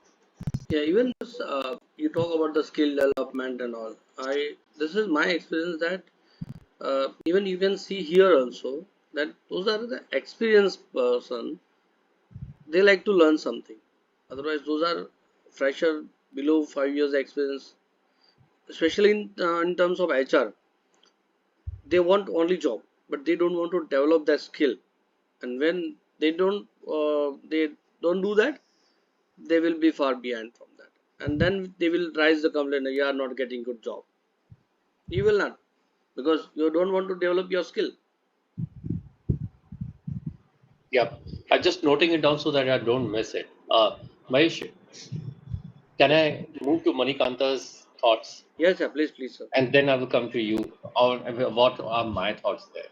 C: Yeah, even this, you talk about the skill development and all. This is my experience that even you can see here also that those are the experienced person. They like to learn something. Otherwise, those are fresher below 5 years experience, especially in terms of HR. They want only job, but they don't want to develop their skill. And when they don't do that, they will be far behind from that. And then they will raise the complaint, you are not getting good job. You will not, because you don't want to develop your skill.
A: Yeah, I'm just noting it down so that I don't miss it. Mahesh, can I move to Manikanta's thoughts
C: Yes, sir, please, sir.
A: and then I will come to you on what are my thoughts there?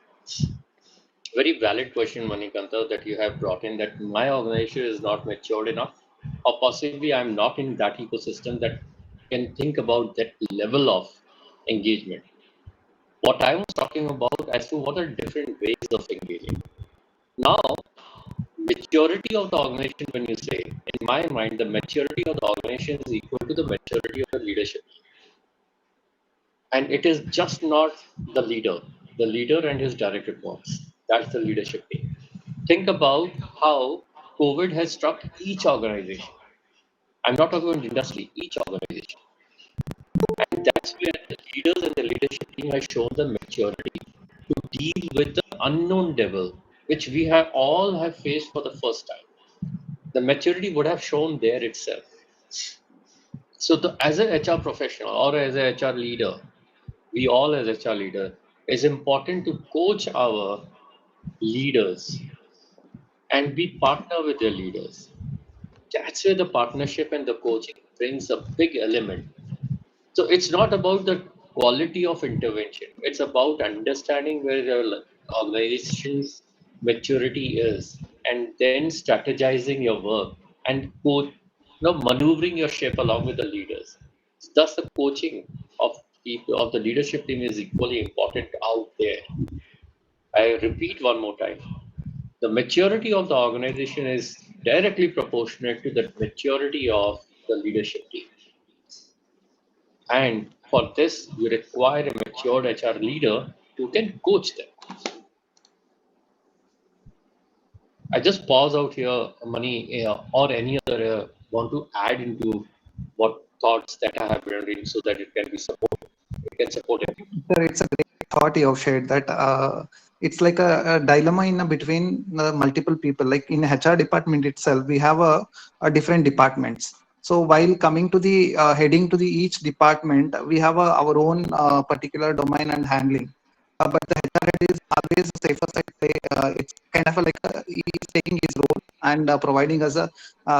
A: Very valid question, Manikanta, that you have brought in, that my organization is not matured enough, or possibly I'm not in that ecosystem that can think about that level of engagement. What I was talking about as to what are different ways of engaging. Now, maturity of the organization, when you say, in my mind, the maturity of the organization is equal to the maturity of the leadership. And it is just not the leader and his direct reports. That's the leadership team. Think about how COVID has struck each organization. I'm not talking about industry, each organization. And that's where the leaders and the leadership team have shown the maturity to deal with the unknown devil, which we have all have faced for the first time. The maturity would have shown there itself. So as an HR professional or as an HR leader, we all as HR leader, it's important to coach our leaders and be partner with their leaders. That's where the partnership and the coaching brings a big element. So it's not about the quality of intervention. It's about understanding where your organization's maturity is, and then strategizing your work and maneuvering your ship along with the leaders. Thus, the coaching of people of the leadership team is equally important out there. I repeat one more time. The maturity of the organization is directly proportionate to the maturity of the leadership team. And for this, you require a matured HR leader who can coach them. I just pause out here, Mani, or any other want to add into what thoughts that I have been reading so that it can be supported. It can support everyone.
E: Sir, it's a great thought you have shared that it's like a dilemma in between the multiple people. Like in HR department itself, we have a different departments. So while coming to the heading to the each department, we have our own particular domain and handling. But the HR head is always the safer side play. It's kind of like he's taking his role and providing us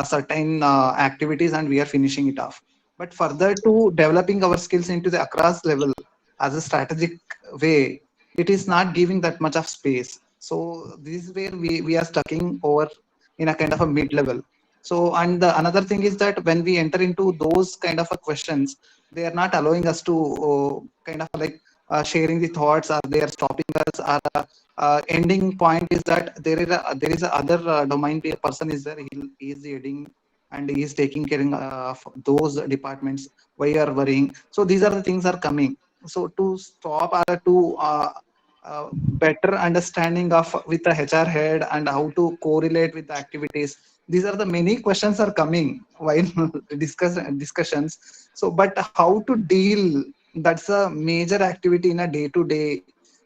E: certain activities, and we are finishing it off. But further to developing our skills into the across level as a strategic way, it is not giving that much of space. So this is where we are stucking over in a kind of a mid level. So and the another thing is that when we enter into those kind of a questions, they are not allowing us to kind of like sharing the thoughts, or they are stopping us, or ending point is that there is a other domain person is there, he is heading and he is taking care of those departments. Why you are worrying? So these are the things are coming. So to stop or to better understanding of with the HR head and how to correlate with the activities, these are the many questions are coming while discussions. So but how to deal, that's a major activity in a day to day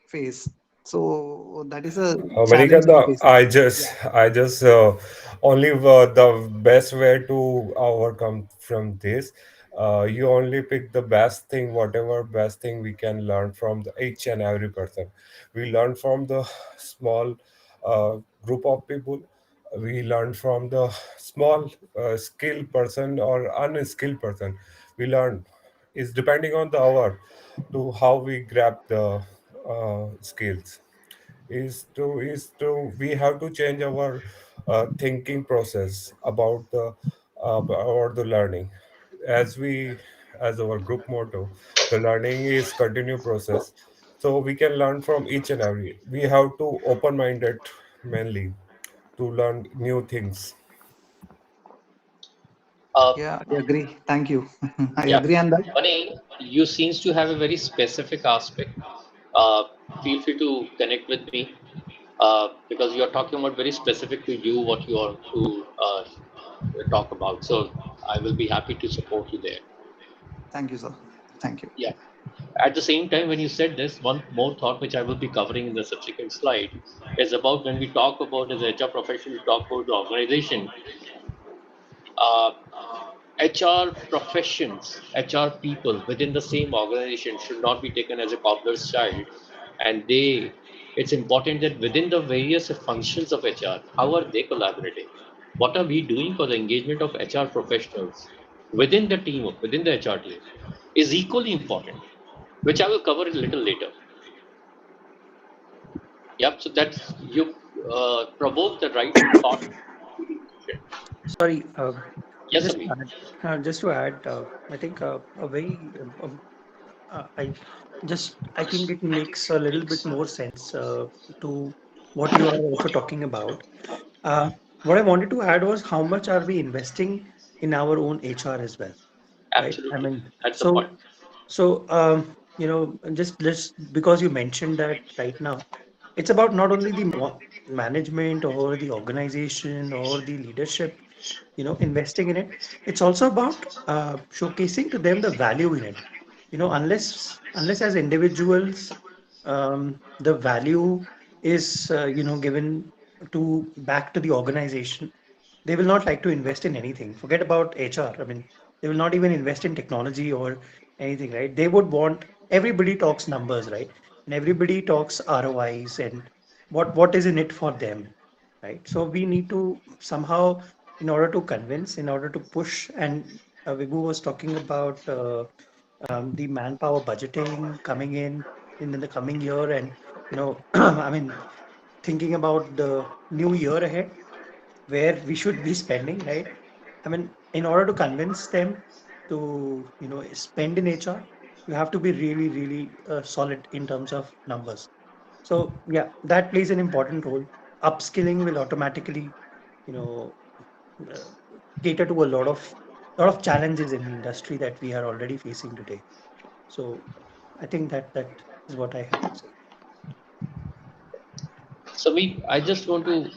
E: phase. So that is a challenge we
J: Manikanda,
E: face. Yeah.
J: I just only the best way to overcome from this. You only pick the best thing, whatever best thing we can learn from each and every person. We learn from the small group of people. We learn from the small skilled person or unskilled person. We learn is depending on the hour to how we grab the skills is to we have to change our thinking process about the learning as we as our group motto, the learning is continue process. So we can learn from each and every, we have to open minded mainly to learn new things.
A: Uh,
E: Yeah, I agree. Thank you. I
A: yeah,
E: agree on that.
A: Mani, you seems to have a very specific aspect. Uh, Feel free to connect with me because you are talking about very specific to you what you want to talk about. So I will be happy to support you there.
E: Thank you, sir. Thank you.
A: Yeah. At the same time, when you said this, one more thought which I will be covering in the subsequent slide is about when we talk about as a HR professional, we talk about the organization. Uh, HR professions, HR people within the same organization should not be taken as a cobbler's child. And it's important that within the various functions of HR, how are they collaborating? What are we doing for the engagement of HR professionals within the team, within the HR team, is equally important, which I will cover a little later. Yep. So that's you provoke the right thought.
I: Sorry,
A: Yes,
I: just
A: Ami.
I: just to add, I think a very I think it makes a little bit more sense to what you are also talking about. Uh, what I wanted to add was how much are we investing in our own HR as well, right? I
A: Absolutely.
I: mean,
A: That's the point.
I: so just because you mentioned that right now, it's about not only the management or the organization or the leadership, investing in it. It's also about showcasing to them the value in it. Unless as individuals, the value is given to back to the organization, they will not like to invest in anything. Forget about HR. I mean, they will not even invest in technology or anything, right? They would want, everybody talks numbers, right? And everybody talks ROIs and what is in it for them, right? So we need to somehow, in order to convince, in order to push, and Vibhu was talking about the manpower budgeting coming in the coming year, and I mean, thinking about the new year ahead, where we should be spending, right? I mean, in order to convince them to, spend in HR, you have to be really, really solid in terms of numbers. So yeah, that plays an important role. Upskilling will automatically, you know, uh, cater to a lot of lot of challenges in the industry that we are already facing today. So I think that is what I have to say.
A: So I just want to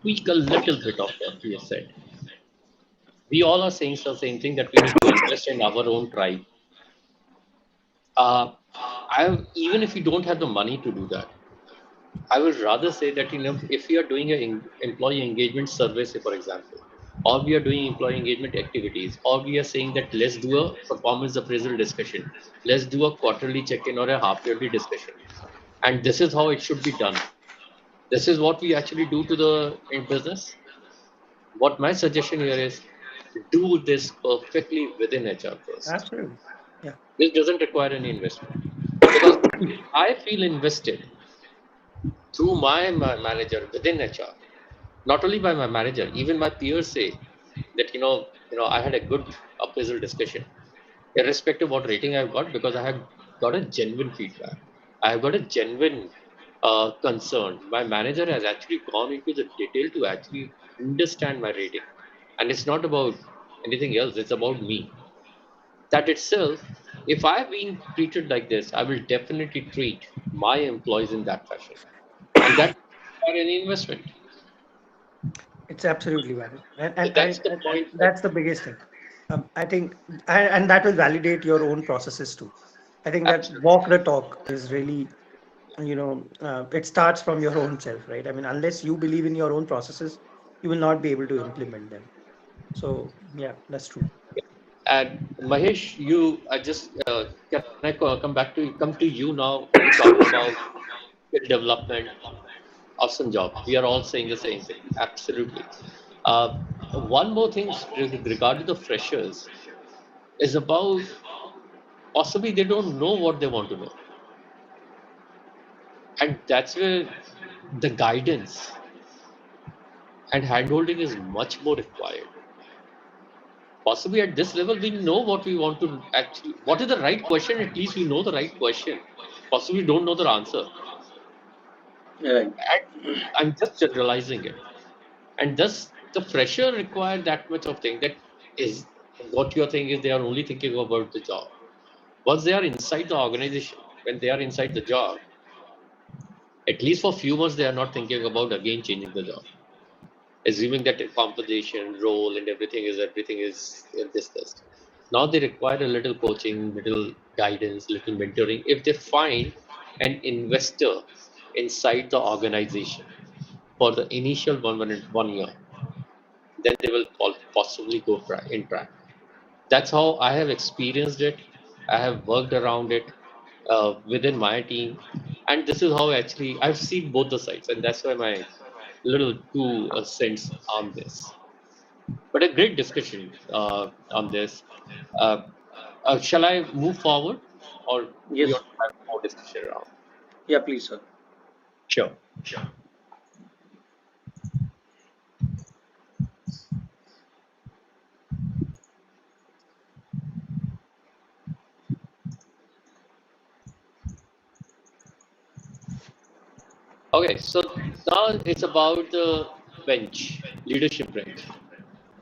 A: tweak a little bit of what you said. We all are saying the same thing, that we need to invest in our own tribe. Uh, even if you don't have the money to do that, I would rather say that, if we are doing an employee engagement survey, say for example, or we are doing employee engagement activities, or we are saying that let's do a performance appraisal discussion, let's do a quarterly check-in or a half-yearly discussion, and this is how it should be done. This is what we actually do to the in business. What my suggestion here is, do this perfectly within HR first.
I: Absolutely. Yeah.
A: This doesn't require any investment, because if I feel invested through my manager within HR, not only by my manager, even my peers say that, I had a good appraisal discussion, irrespective of what rating I've got, because I have got a genuine feedback. I have got a genuine concern. My manager has actually gone into the detail to actually understand my rating, and it's not about anything else. It's about me. That itself, if I've been treated like this, I will definitely treat my employees in that fashion, and that for any investment.
I: It's absolutely valid,
A: So that's the
I: and
A: point.
I: that's the biggest thing. I think, and that will validate your own processes too. I think that
A: Absolutely.
I: walk the talk is really, it starts from your own self, right? I mean, unless you believe in your own processes, you will not be able to implement them. So yeah, that's true.
A: And Mahesh, I just can I come to you now? You talked about skill development, awesome job. We are all saying the same thing. Absolutely. One more thing with regard to the freshers is about, possibly they don't know what they want to know, and that's where the guidance and handholding is much more required. Possibly at this level, we know what we want to actually, what is the right question. At least we know the right question. Possibly don't know the answer.
C: Right.
A: And I'm just generalizing it. And thus, the fresher require that much of thing. That is what you're thinking is they are only thinking about the job. Once they are inside the organization, when they are inside the job, at least for few months, they are not thinking about again changing the job, assuming that the compensation, role, and everything is discussed. Now they require a little coaching, little guidance, little mentoring. If they find an investor inside the organization for the initial 1 year, then they will possibly go in track. That's how I have experienced it. I have worked around it within my team, and this is how actually I've seen both the sides, and that's why my little two cents on this. But a great discussion on this. Uh, shall I move forward, or we
C: Yes.
A: want to have more discussion around?
C: Yeah, please, sir.
A: Sure. Okay, so now it's about the bench, leadership bench.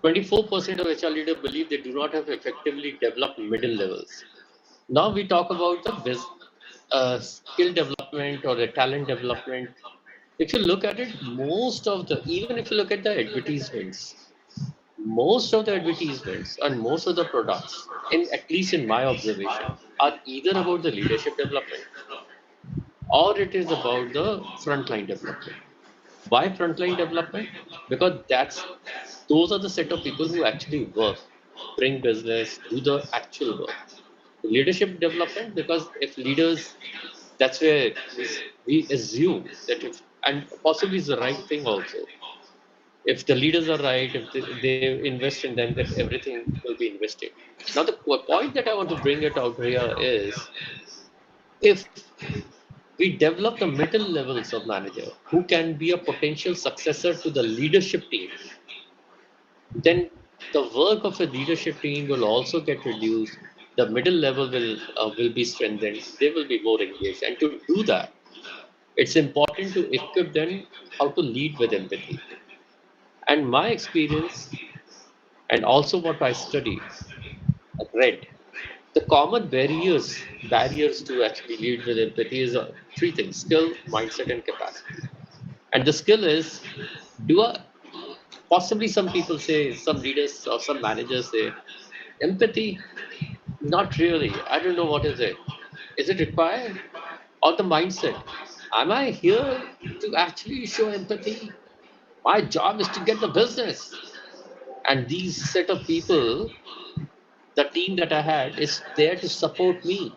A: 24% of HR leaders believe they do not have effectively developed middle levels. Now we talk about the skill development or the talent development. If you look at it, even if you look at the advertisements, most of the advertisements and most of the products, at least in my observation, are either about the leadership development or it is about the frontline development. Why frontline development? Because those are the set of people who actually work, bring business, do the actual work. Leadership development, because if leaders, that's where we assume that if, and possibly is the right thing also. If the leaders are right, if they invest in them, then everything will be invested. Now, the point that I want to bring it out here is, if we develop the middle levels of manager who can be a potential successor to the leadership team, then the work of a leadership team will also get reduced. The middle level will be strengthened. They will be more engaged, and to do that, it's important to equip them how to lead with empathy. And my experience, and also what I studied, I read. The common barriers to actually lead with empathy is three things: skill, mindset, and capacity. And the skill is, do I, possibly some people say, some leaders or some managers say, empathy, not really. I don't know what is it. Is it required? Or the mindset. Am I here to actually show empathy? My job is to get the business. And these set of people, the team that I had, is there to support me.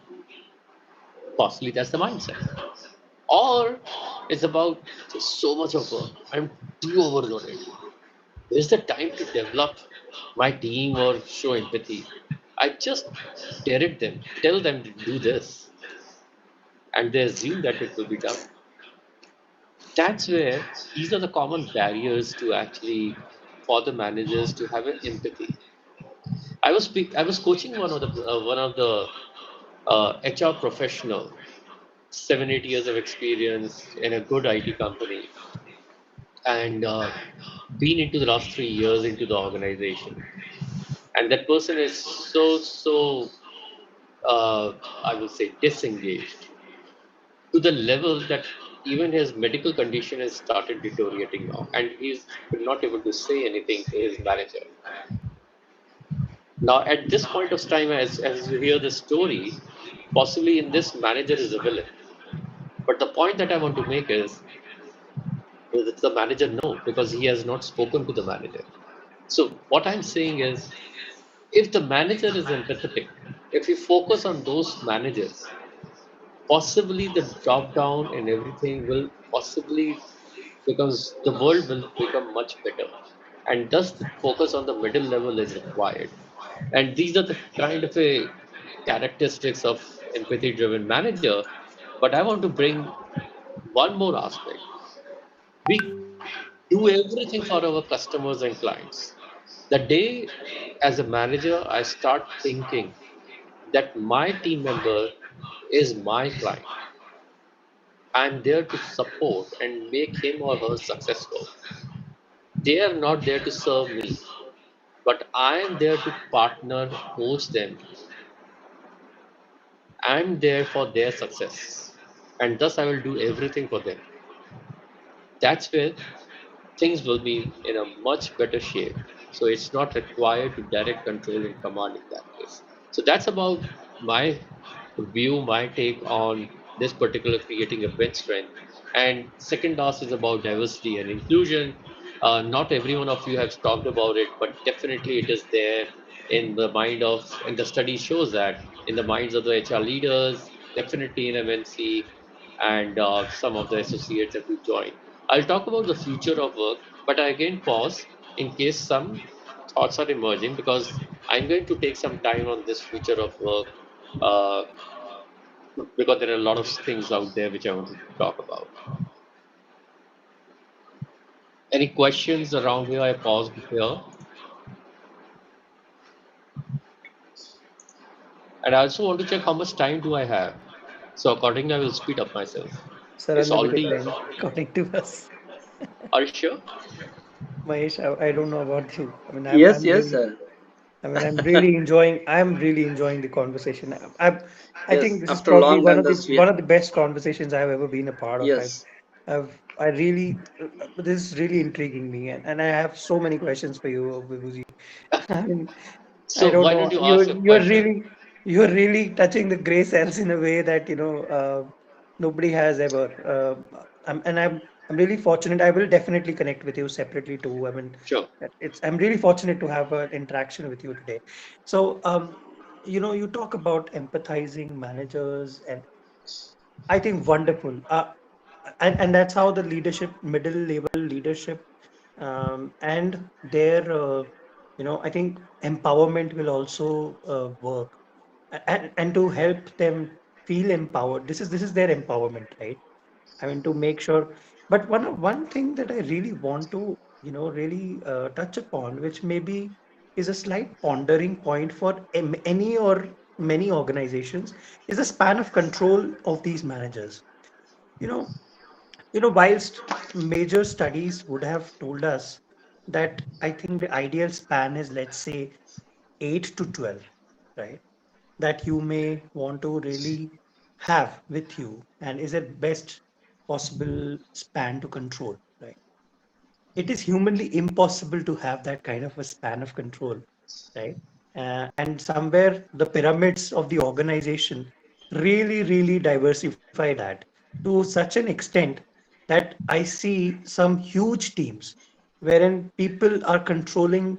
A: Possibly that's the mindset. Or it's about just so much of work. I'm too overloaded. Is the time to develop my team or show empathy? I just direct them, tell them to do this, and they assume that it will be done. That's where these are the common barriers to actually for the managers to have an empathy. I was coaching one of the HR professional, 7 8 years of experience in a good IT company, and been into the last 3 years into the organization. And that person is so I would say disengaged to the level that even his medical condition has started deteriorating now, and he's not able to say anything to his manager. Now, at this point of time, as you hear the story, possibly in this manager is a villain. But the point that I want to make is the manager no, because he has not spoken to the manager. So what I'm saying is, if the manager is empathetic, if you focus on those managers, possibly the drop down and everything will possibly, because the world will become much better, and thus the focus on the middle level is required. And these are the kind of a characteristics of empathy driven manager. But I want to bring one more aspect. We do everything for our customers and clients. The day as a manager I start thinking that my team member is my client, I'm there to support and make him or her successful. They are not there to serve me, but I am there to partner, coach them. I'm there for their success. And thus I will do everything for them. That's where things will be in a much better shape. So it's not required to direct control and command in that case. So that's about my view, my take on this particular creating a bench strength. And second last is about diversity and inclusion. Not every one of you has talked about it, but definitely it is there in the mind of, and the study shows that in the minds of the HR leaders, definitely in MNC, and some of the associates that we join. I'll talk about the future of work, but I again pause in case some thoughts are emerging, because I'm going to take some time on this future of work, uh, because there are a lot of things out there which I want to talk about. Any questions around here? I paused here. And I also want to check how much time do I have. So accordingly, I will speed up myself.
I: Sir,
A: It's
I: unlimited
A: already,
I: time, according to us.
A: are you sure?
I: Mahesh, I don't know about you. I mean,
C: Yes,
I: I'm
C: yes,
I: really,
C: sir.
I: I'm really enjoying the conversation. I think
C: Yes,
I: this is
C: after a
I: probably
C: long time, this we
I: one of the best conversations I've ever been a part of.
C: yes,
I: I really, this is really intriguing me, and I have so many questions for you, Vibhuji. I mean, I
A: So
I: don't
A: why
I: know.
A: don't you ask a question?
I: You're really touching the gray cells in a way that nobody has ever. I'm really fortunate. I will definitely connect with you separately too. I mean,
A: Sure.
I: I'm really fortunate to have an interaction with you today. So you talk about empathizing managers, and I think wonderful. And that's how the leadership, middle level leadership, and their I think empowerment will also work, and to help them feel empowered. This is their empowerment, right? I mean, to make sure. But one thing that I really want to really touch upon, which maybe is a slight pondering point for any or many organizations, is the span of control of these managers. You know, whilst major studies would have told us that I think the ideal span is, let's say, 8 to 12, right? That you may want to really have with you and is a best possible span to control, right? It is humanly impossible to have that kind of a span of control, right? And somewhere the pyramids of the organization really diversify that to such an extent that I see some huge teams wherein people are controlling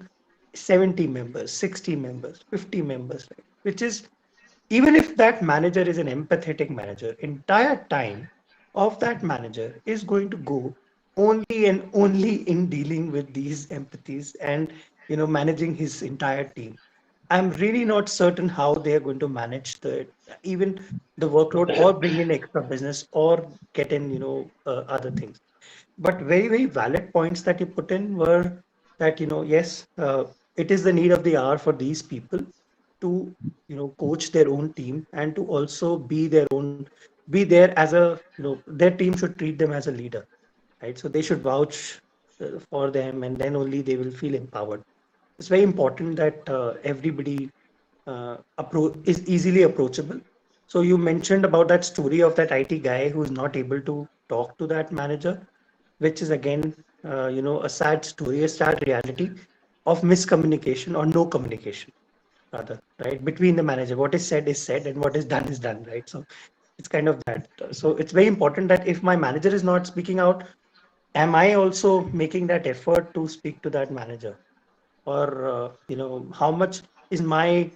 I: 70 members, 60 members, 50 members, right? Which is, even if that manager is an empathetic manager, entire time of that manager is going to go only and only in dealing with these empathies and managing his entire team. I'm really not certain how they are going to manage the even the workload or bring in extra business or get in other things. But very valid points that you put in were that yes, it is the need of the hour for these people to coach their own team and to also be there as a their team should treat them as a leader, right? So they should vouch for them, and then only they will feel empowered. It's very important that everybody is easily approachable. So you mentioned about that story of that IT guy who is not able to talk to that manager, which is again, a sad story, a sad reality of miscommunication or no communication, rather, right? Between the manager, what is said and what is done, right? So it's kind of that. So it's very important that if my manager is not speaking out, am I also making that effort to speak to that manager? Or, is my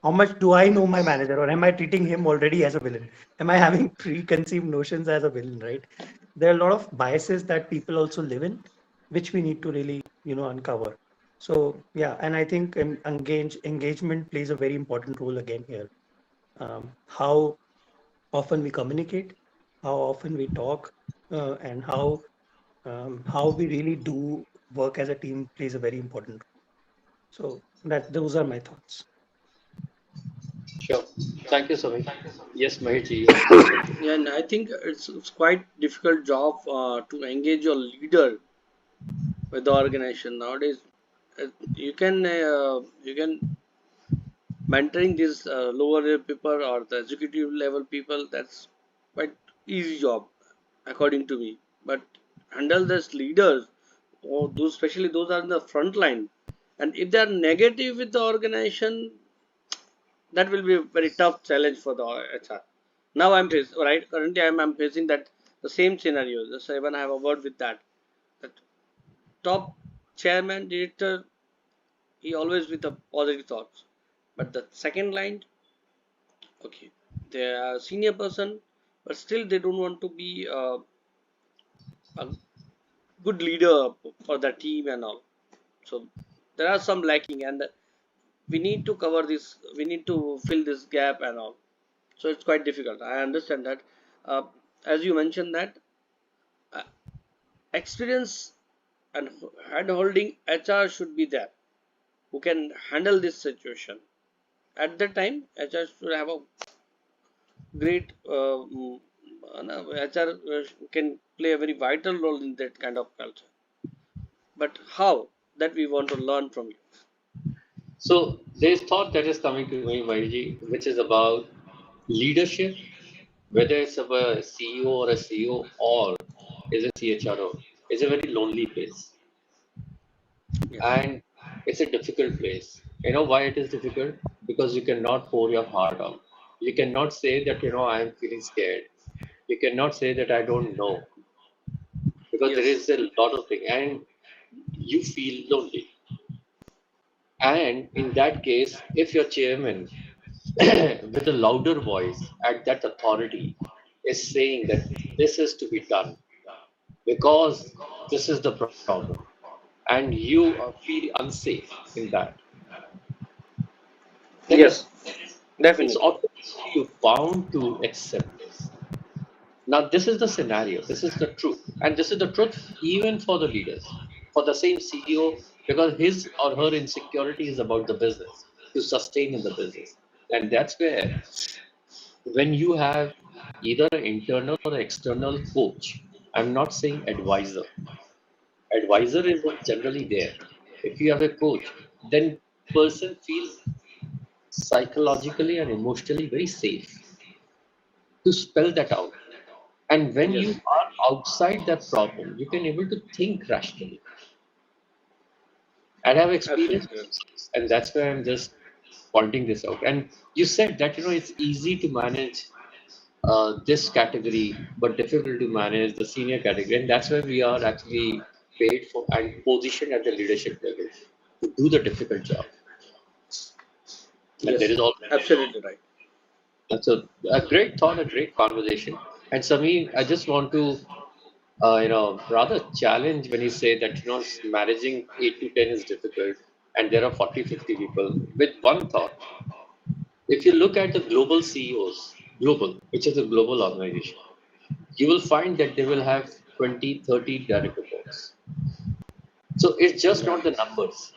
I: how much do I know my manager, or am I treating him already as a villain? Am I having preconceived notions as a villain, right? There are a lot of biases that people also live in, which we need to really, uncover. So yeah, and I think engagement plays a very important role again here. How often we communicate, how often we talk, and how we really do work as a team plays a very important role. So that those are my thoughts.
A: Sure. Thank you, Samir. Yes, Maheshji, you want to say something?
C: Yeah, and I think it's quite difficult job to engage your leader with the organization nowadays. You can mentoring these lower level people or the executive level people. That's quite easy job according to me. But handle this leaders, or those, especially those are in the front line, and if they are negative with the organization, that will be a very tough challenge for the HR. Now I'm facing, right, currently I'm facing that the same scenario. Just even I have a word with that. That top chairman, director, he always with the positive thoughts. But the second line, okay, they are senior person, but still they don't want to be a good leader for the team and all. So there are some lacking, and we need to cover this. We need to fill this gap and all. So it's quite difficult. I understand that. Uh, as you mentioned that uh, experience and hand holding HR should be there who can handle this situation. At that time, HR should have a great HR can play a very vital role in that kind of culture. But how, that we want to learn from you.
A: So there's thought that is coming to me, Maheshji, which is about leadership, whether it's of a CEO or a CEO or is a CHRO, is a very lonely place.
C: Yes.
A: And it's a difficult place. You know why it is difficult? Because you cannot pour your heart out. You cannot say that, I am feeling scared. You cannot say that I don't know. Because there
C: Yes.
A: is a lot of things and you feel lonely. And in that case, if your chairman with a louder voice at that authority is saying that this is to be done because this is the problem and you feel unsafe in that, then
C: Yes.
A: it's
C: Definitely.
A: automatically you bound to accept this. Now, this is the scenario, this is the truth, and this is the truth even for the leaders, for the same CEO, because his or her insecurity is about the business, to sustain in the business. And that's where, when you have either an internal or external coach, I'm not saying advisor, Advisor is not generally there. If you have a coach, then person feels psychologically and emotionally very safe to spell that out. And when you
C: Yes,
A: are outside that problem, you can able to think rationally and have experience.
C: absolutely.
A: And that's why I'm just pointing this out. And you said that it's easy to manage this category, but difficult to manage the senior category. And that's why we are actually paid for and positioned at the leadership level to do the difficult job. And there
C: Yes,
A: is all
C: absolutely right.
A: that's a great thought, a great conversation. And Sami, I just want to rather challenge when you say that managing 8 to 10 is difficult, and there are 40, 50 people. With one thought, if you look at the global CEOs, global, which is a global organization, you will find that they will have 20, 30 direct reports. So it's just not the numbers.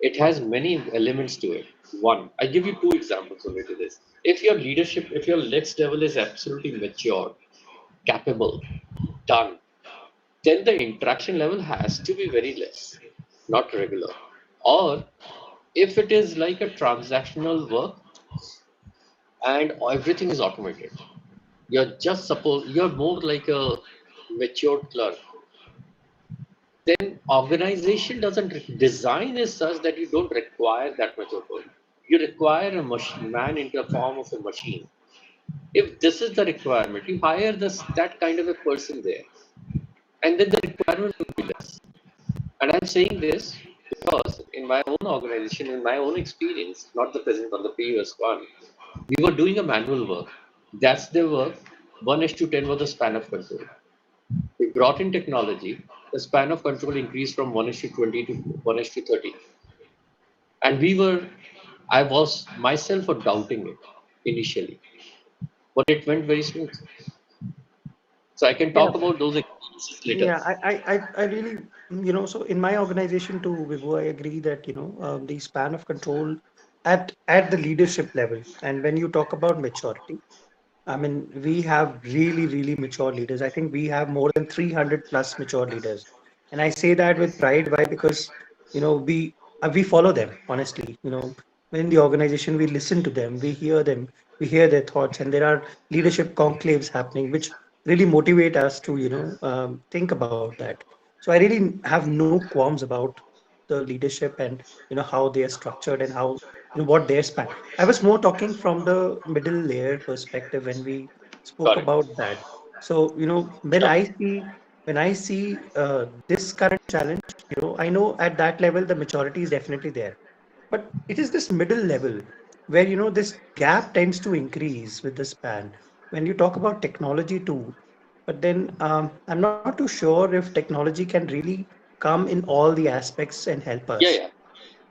A: It has many elements to it. One, I give you two examples related to this. If your leadership, if your next level is absolutely mature, capable, done, then the interaction level has to be very less, not regular. Or if it is like a transactional work and everything is automated, you're more like a matured clerk, then organization doesn't design is such that you don't require that much of work. You require a man in the form of a machine. If this is the requirement, you hire that kind of a person there, and then the requirement will be less. And I'm saying this because in my own organization, in my own experience, not the present or the previous one, we were doing a manual work. That's the work. 1:10 was the span of control. We brought in technology. The span of control increased from 1:20 to 1:30. And I was myself for doubting it initially, but it went very smooth. So I can
I: Yeah,
A: talk about those experiences later.
I: yeah, I really, so in my organization too, Vibhu, I agree that, the span of control at the leadership level, and when you talk about maturity, I mean, we have really, really mature leaders. I think we have more than 300 plus mature leaders. And I say that with pride. Why? Because, we follow them, honestly. Within the organization, we listen to them, we hear their thoughts, and there are leadership conclaves happening, which really motivate us to, think about that. So I really have no qualms about the leadership and, how they are structured and how, what their span. I was more talking from the middle layer perspective when we spoke
A: Got it.
I: about that. So,
A: Sure.
I: when I see this current challenge, I know at that level the maturity is definitely there. But it is this middle level where, this gap tends to increase with the span. When you talk about technology too, but then I'm not too sure if technology can really come in all the aspects and help
A: Yeah,
I: us.
A: yeah.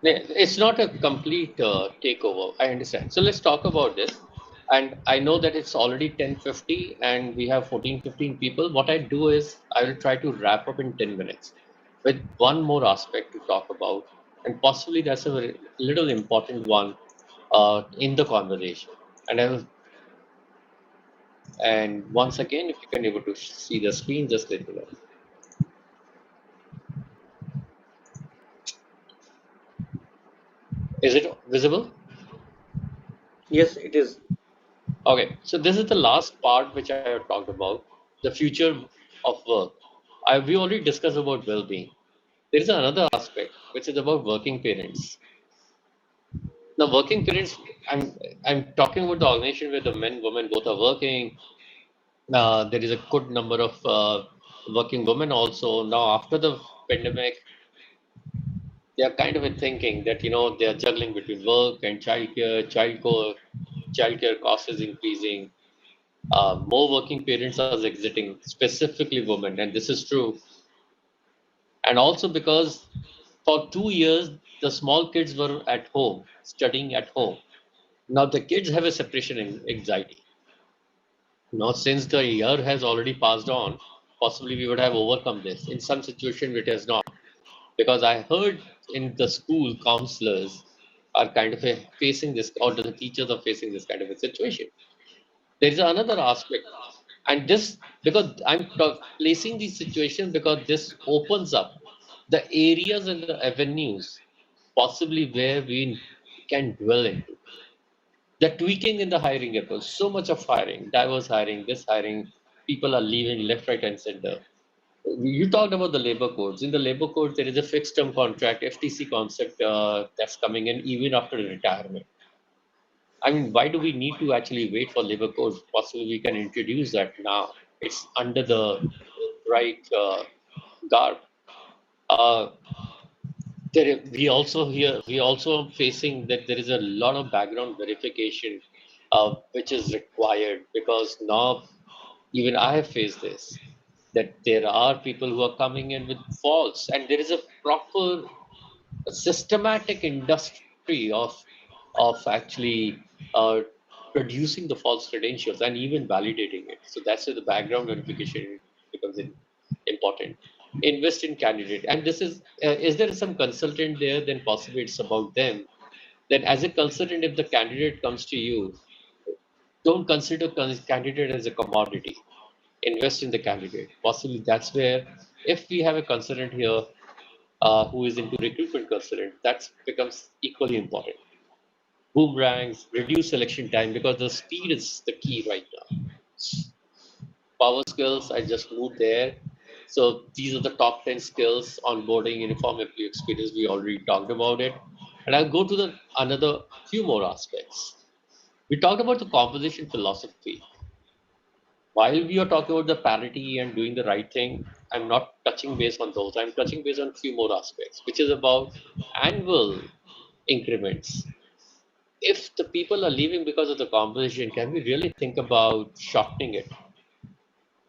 A: It's not a complete takeover. I understand. So let's talk about this. And I know that it's already 10:50 and we have 14, 15 people. What I do is I will try to wrap up in 10 minutes with one more aspect to talk about. And possibly that's a little important one in the conversation. And and once again, if you can able to see the screen, just let me know. Is it visible?
C: Yes, it is.
A: Okay, so this is the last part which I have talked about, the future of work. We already discussed about well-being. There is another aspect which is about working parents. Now, working parents, I'm talking about the organization where the men, women both are working. There is a good number of working women also. Now, after the pandemic, they are kind of thinking that they are juggling between work and childcare. Childcare cost is increasing. More working parents are exiting, specifically women, and this is true. And also because for 2 years, the small kids were at home, studying at home. Now the kids have a separation anxiety. Now, since the year has already passed on, possibly we would have overcome this. In some situation, it has not. Because I heard in the school, counselors are kind of facing this, or the teachers are facing this kind of a situation. There is another aspect. And this, because I'm placing these situations because this opens up the areas and the avenues possibly where we can dwell into. The tweaking in the hiring approach, so much of hiring, diverse hiring, this hiring, people are leaving left, right, and center. You talked about the labor codes. In the labor code, there is a fixed term contract, FTC concept that's coming in even after retirement. I mean, why do we need to actually wait for labor codes? Possibly we can introduce that now. It's under the right garb. Uh, we also facing that there is a lot of background verification which is required, because now even I have faced this, that there are people who are coming in with faults, and there is a proper systematic industry of actually producing the false credentials and even validating it. So that's where the background verification becomes important. Invest in candidate, and this is there some consultant there? Then possibly it's about them. Then as a consultant, if the candidate comes to you, don't consider candidate as a commodity. Invest in the candidate. Possibly that's where, if we have a consultant here who is into recruitment consultant, that becomes equally important. Boomerangs, reduce selection time, because the speed is the key right now. Power skills, I just moved there. So these are the top 10 skills: onboarding, uniform employee experience. We already talked about it. And I'll go to the another few more aspects. We talked about the composition philosophy. While we are talking about the parity and doing the right thing, I'm not touching base on those. I'm touching base on a few more aspects, which is about annual increments. If the people are leaving because of the composition, can we really think about shortening it?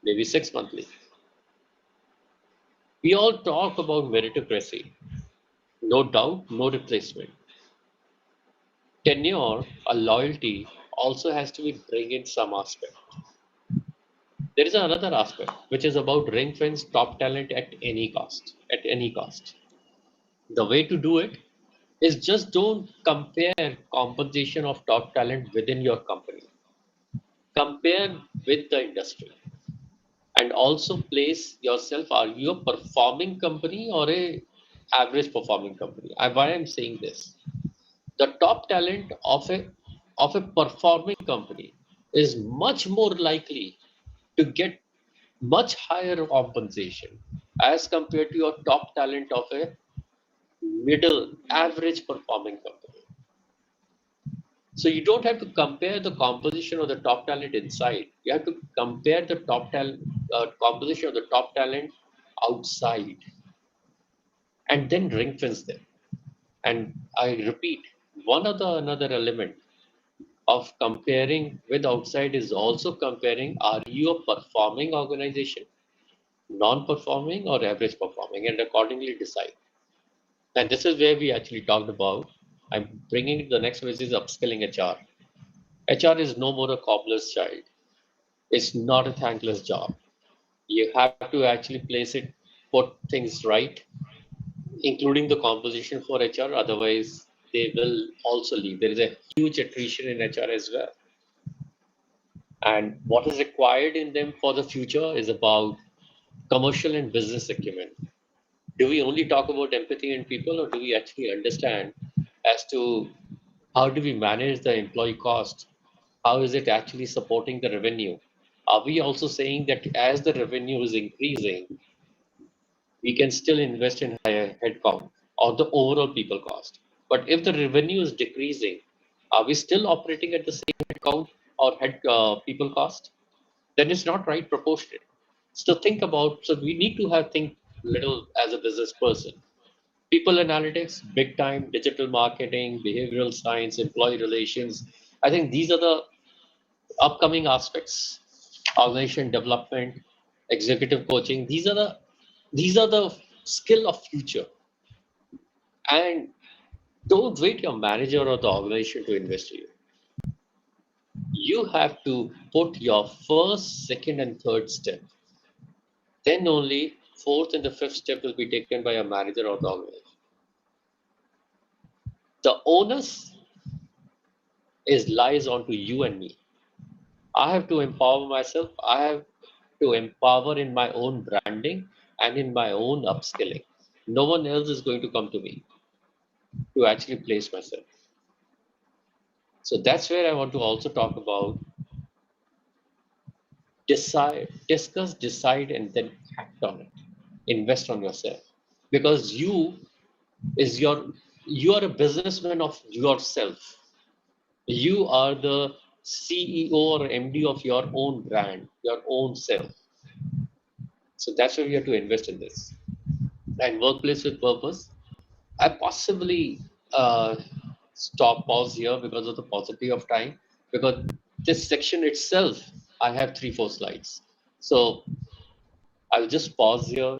A: Maybe 6 monthly. We all talk about meritocracy. No doubt, no replacement. Tenure or loyalty also has to be bring in some aspect. There is another aspect which is about ring fence top talent at any cost. At any cost. The way to do it is just don't compare compensation of top talent within your company. Compare with the industry, and also place yourself. Are you a performing company or a average performing company? Why I'm saying this? The top talent of a performing company is much more likely to get much higher compensation as compared to your top talent of a middle average performing company. So you don't have to compare the composition of the top talent inside. You have to compare the top talent composition of the top talent outside, and then ring fence them. And I repeat, one other another element of comparing with outside is also comparing: are you a performing organization, non-performing, or average performing, and accordingly decide. And this is where we actually talked about. I'm bringing the next, which is upskilling HR. HR is no more a cobbler's child. It's not a thankless job. You have to actually place it, put things right, including the composition for HR. Otherwise, they will also leave. There is a huge attrition in HR as well. And what is required in them for the future is about commercial and business acumen. Do we only talk about empathy in people, or do we actually understand as to how do we manage the employee cost? How is it actually supporting the revenue? Are we also saying that as the revenue is increasing, we can still invest in higher headcount or the overall people cost? But if the revenue is decreasing, are we still operating at the same headcount or people cost? Then it's not right proportionate. So think about, so we need to have think little as a business person. People analytics, big time, digital marketing, behavioral science, employee relations. I think these are the upcoming aspects. Organization development, executive coaching. These are the skill of future. And don't wait your manager or the organization to invest in you. You have to put your first, second, and third step. Then only fourth and the fifth step will be taken by a manager or the organization. The onus is lies onto you and me. I have to empower myself. I have to empower in my own branding and in my own upskilling. No one else is going to come to me to actually place myself. So that's where I want to also talk about decide, discuss, decide, and then act on it. Invest on yourself because is your you are a businessman of yourself. You are the CEO or MD of your own brand, your own self. So that's why we have to invest in this. And workplace with purpose. I possibly stop pause here because of the paucity of time. Because this section itself, I have 3 4 slides. So I'll just pause here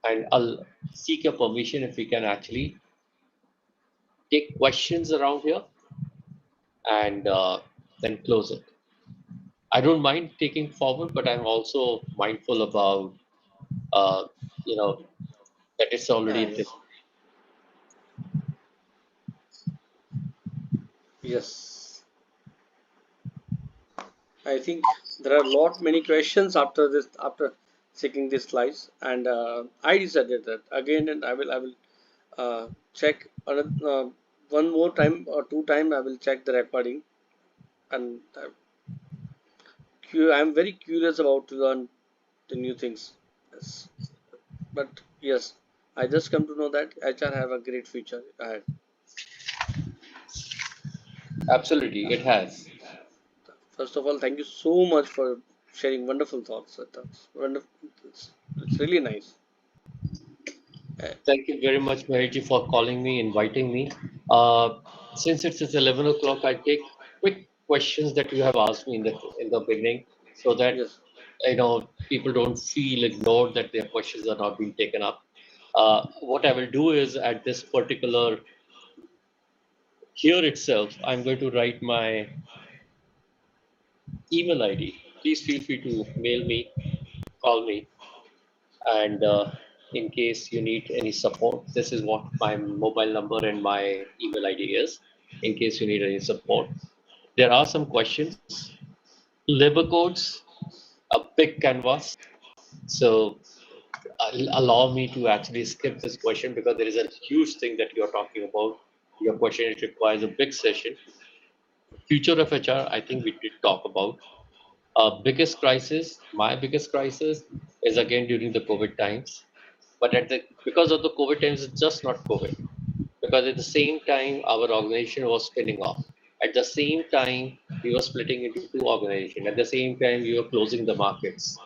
A: and I'll seek your permission if we can actually take questions around here and then close it. I don't mind taking forward, but I'm also mindful about, uh, you know, that it's already in this.
C: Yes. Yes. I think there are lot many questions after this, after checking these slides, and I decided that again, and I will check another, one more time or two time. I will check the recording, and I'm very curious about to learn the new things. Yes. But yes, I just come to know that HR have a great future ahead.
A: Absolutely, it has.
C: First of all, thank you so much for sharing wonderful thoughts. That's wonderful. It's really nice. Uh,
A: Thank you very much, Mahiji, for calling me, inviting me. Uh, since it's 11 o'clock, I take quick questions that you have asked me in the beginning, so that
C: yes.
A: people don't feel ignored that their questions are not being taken up. What I will do is at this particular here itself, I'm going to write my email ID. Please feel free to mail me, call me, and in case you need any support, this is what my mobile number and my email ID is. In case you need any support, there are some questions. Labor codes, a big canvas. So allow me to actually skip this question because there is a huge thing that you are talking about. Your question it requires a big session. Future of HR, I think we did talk about. Biggest crisis, my biggest crisis is again during the COVID times. But because of the COVID times, it's just not COVID. Because at the same time, our organization was spinning off. At the same time, we were splitting into two organizations. At the same time, we were closing the markets,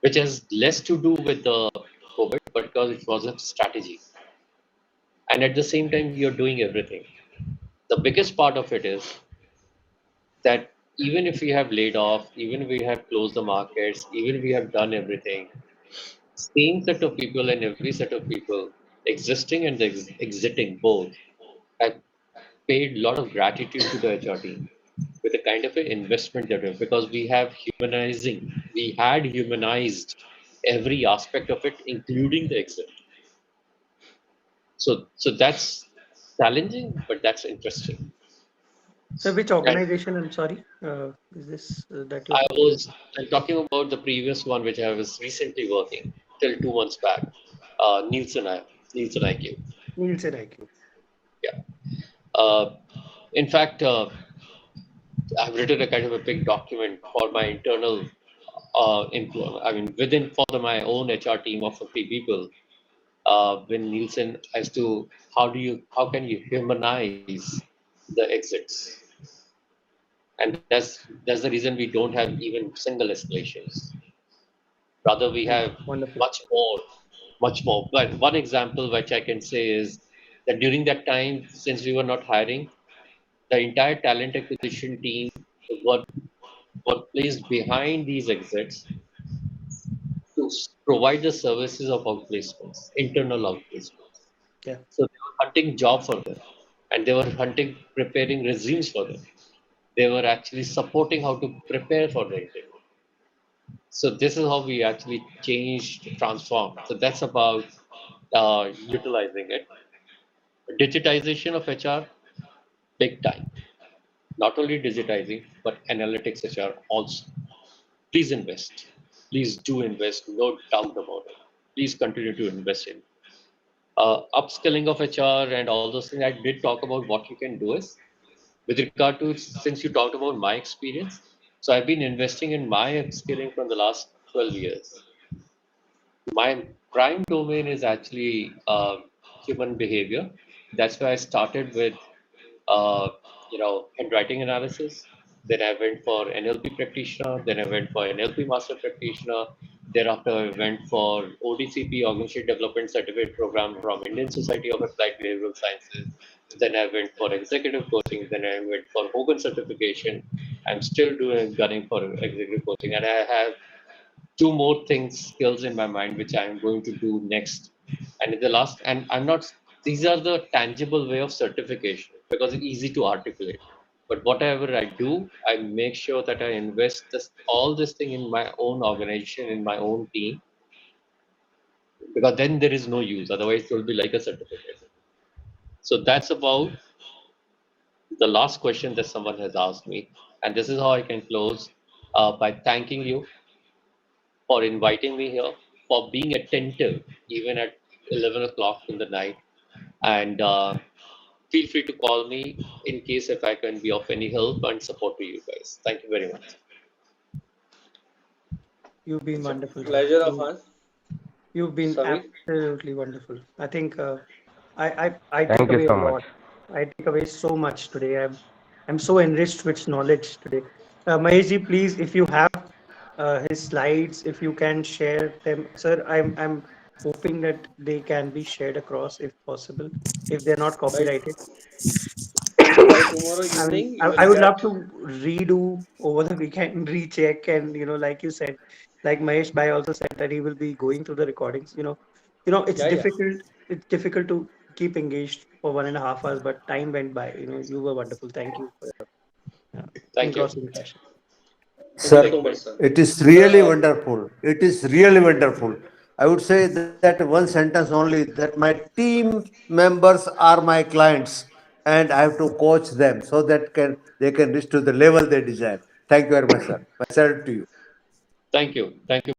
A: which has less to do with the COVID, but because it was a strategy. And at the same time, we are doing everything. The biggest part of it is that even if we have laid off, even if we have closed the markets, even if we have done everything, same set of people and every set of people, existing and exiting both, have paid a lot of gratitude to the HR team with the kind of an investment that we have, because we had humanized every aspect of it, including the exit. So that's challenging, but that's interesting.
I: So which
A: And
I: organization, I'm sorry, is this that you're
A: I
I: talking
A: was
I: about?
A: talking about the previous one, which I was recently working till 2 months back. Nielsen IQ.
I: Nielsen IQ.
A: Yeah. Uh, in fact, I've written a kind of a big document for my internal I mean, within for my own HR team of 50 people, when Nielsen as to how can you humanize the exits, and that's the reason we don't have even single escalations. Rather, we
I: Oh,
A: have
I: wonderful.
A: much more, much more. But one example which I can say is that during that time, since we were not hiring, the entire talent acquisition team were, were placed behind these exits to provide the services of outplacements, internal outplacements.
I: Yeah.
A: So they were hunting job for them, and they were hunting, preparing resumes for them. They were actually supporting how to prepare for the interview. So this is how we actually changed, transformed. So that's about utilizing it. Digitization of HR, big time. not only digitizing, but analytics HR also. Please invest. Please do invest, no doubt about it. Please continue to invest in upskilling of HR and all those things. I did talk about what you can do is with regard to, since you talked about my experience. So I've been investing in my upskilling from the last 12 years. My prime domain is actually human behavior. That's why I started with uh, handwriting analysis. Then I went for NLP practitioner. Then I went for NLP master practitioner. Thereafter, I went for ODCP, Organization Development Certificate Program from Indian Society of Applied Behavioral Sciences. Then I went for executive coaching. Then I went for Hogan certification. I'm still doing gunning for executive coaching, and I have two more things, skills in my mind, which I'm going to do next. And in the last, and I'm not, these are the tangible way of certification because it's easy to articulate. But whatever I do, I make sure that I invest all this thing in my own organization, in my own team, because then there is no use. Otherwise, it will be like a certificate. So that's about the last question that someone has asked me. And this is how I can close by thanking you for inviting me here, for being attentive even at 11 o'clock in the night. And feel free to call me in case if I can be of any help and support to you guys. Thank you very much.
I: You've been
C: It's a
I: wonderful, sir.
C: pleasure of us,
I: You've been
C: Savi.
I: absolutely wonderful. I think I take
F: Thank you
I: away a
F: so much.
I: lot. I take away so much today. I'm so enriched with knowledge today. Maheshji, please, if you have his slides, if you can share them, sir. I'm hoping that they can be shared across if possible, if they're not
C: By
I: copyrighted.
C: by tomorrow
I: I mean,
C: evening, you
I: I
C: will
I: would love
C: get.
I: to redo over the weekend, recheck, and like you said, like Mahesh Bhai also said that he will be going through the recordings. It's
C: Yeah, yeah.
I: difficult. It's difficult to keep engaged for 1.5 hours, but time went by. You were wonderful. Thank you for your
A: Thank you.
I: engrossing session.
C: Thank you
D: Sir,
C: so much, sir.
D: it is
C: Sir,
D: really wonderful. It is really wonderful. I would say that one sentence only, that my team members are my clients and I have to coach them so that they can reach to the level they desire. Thank you very much, sir. My salute to you.
A: Thank you. Thank you.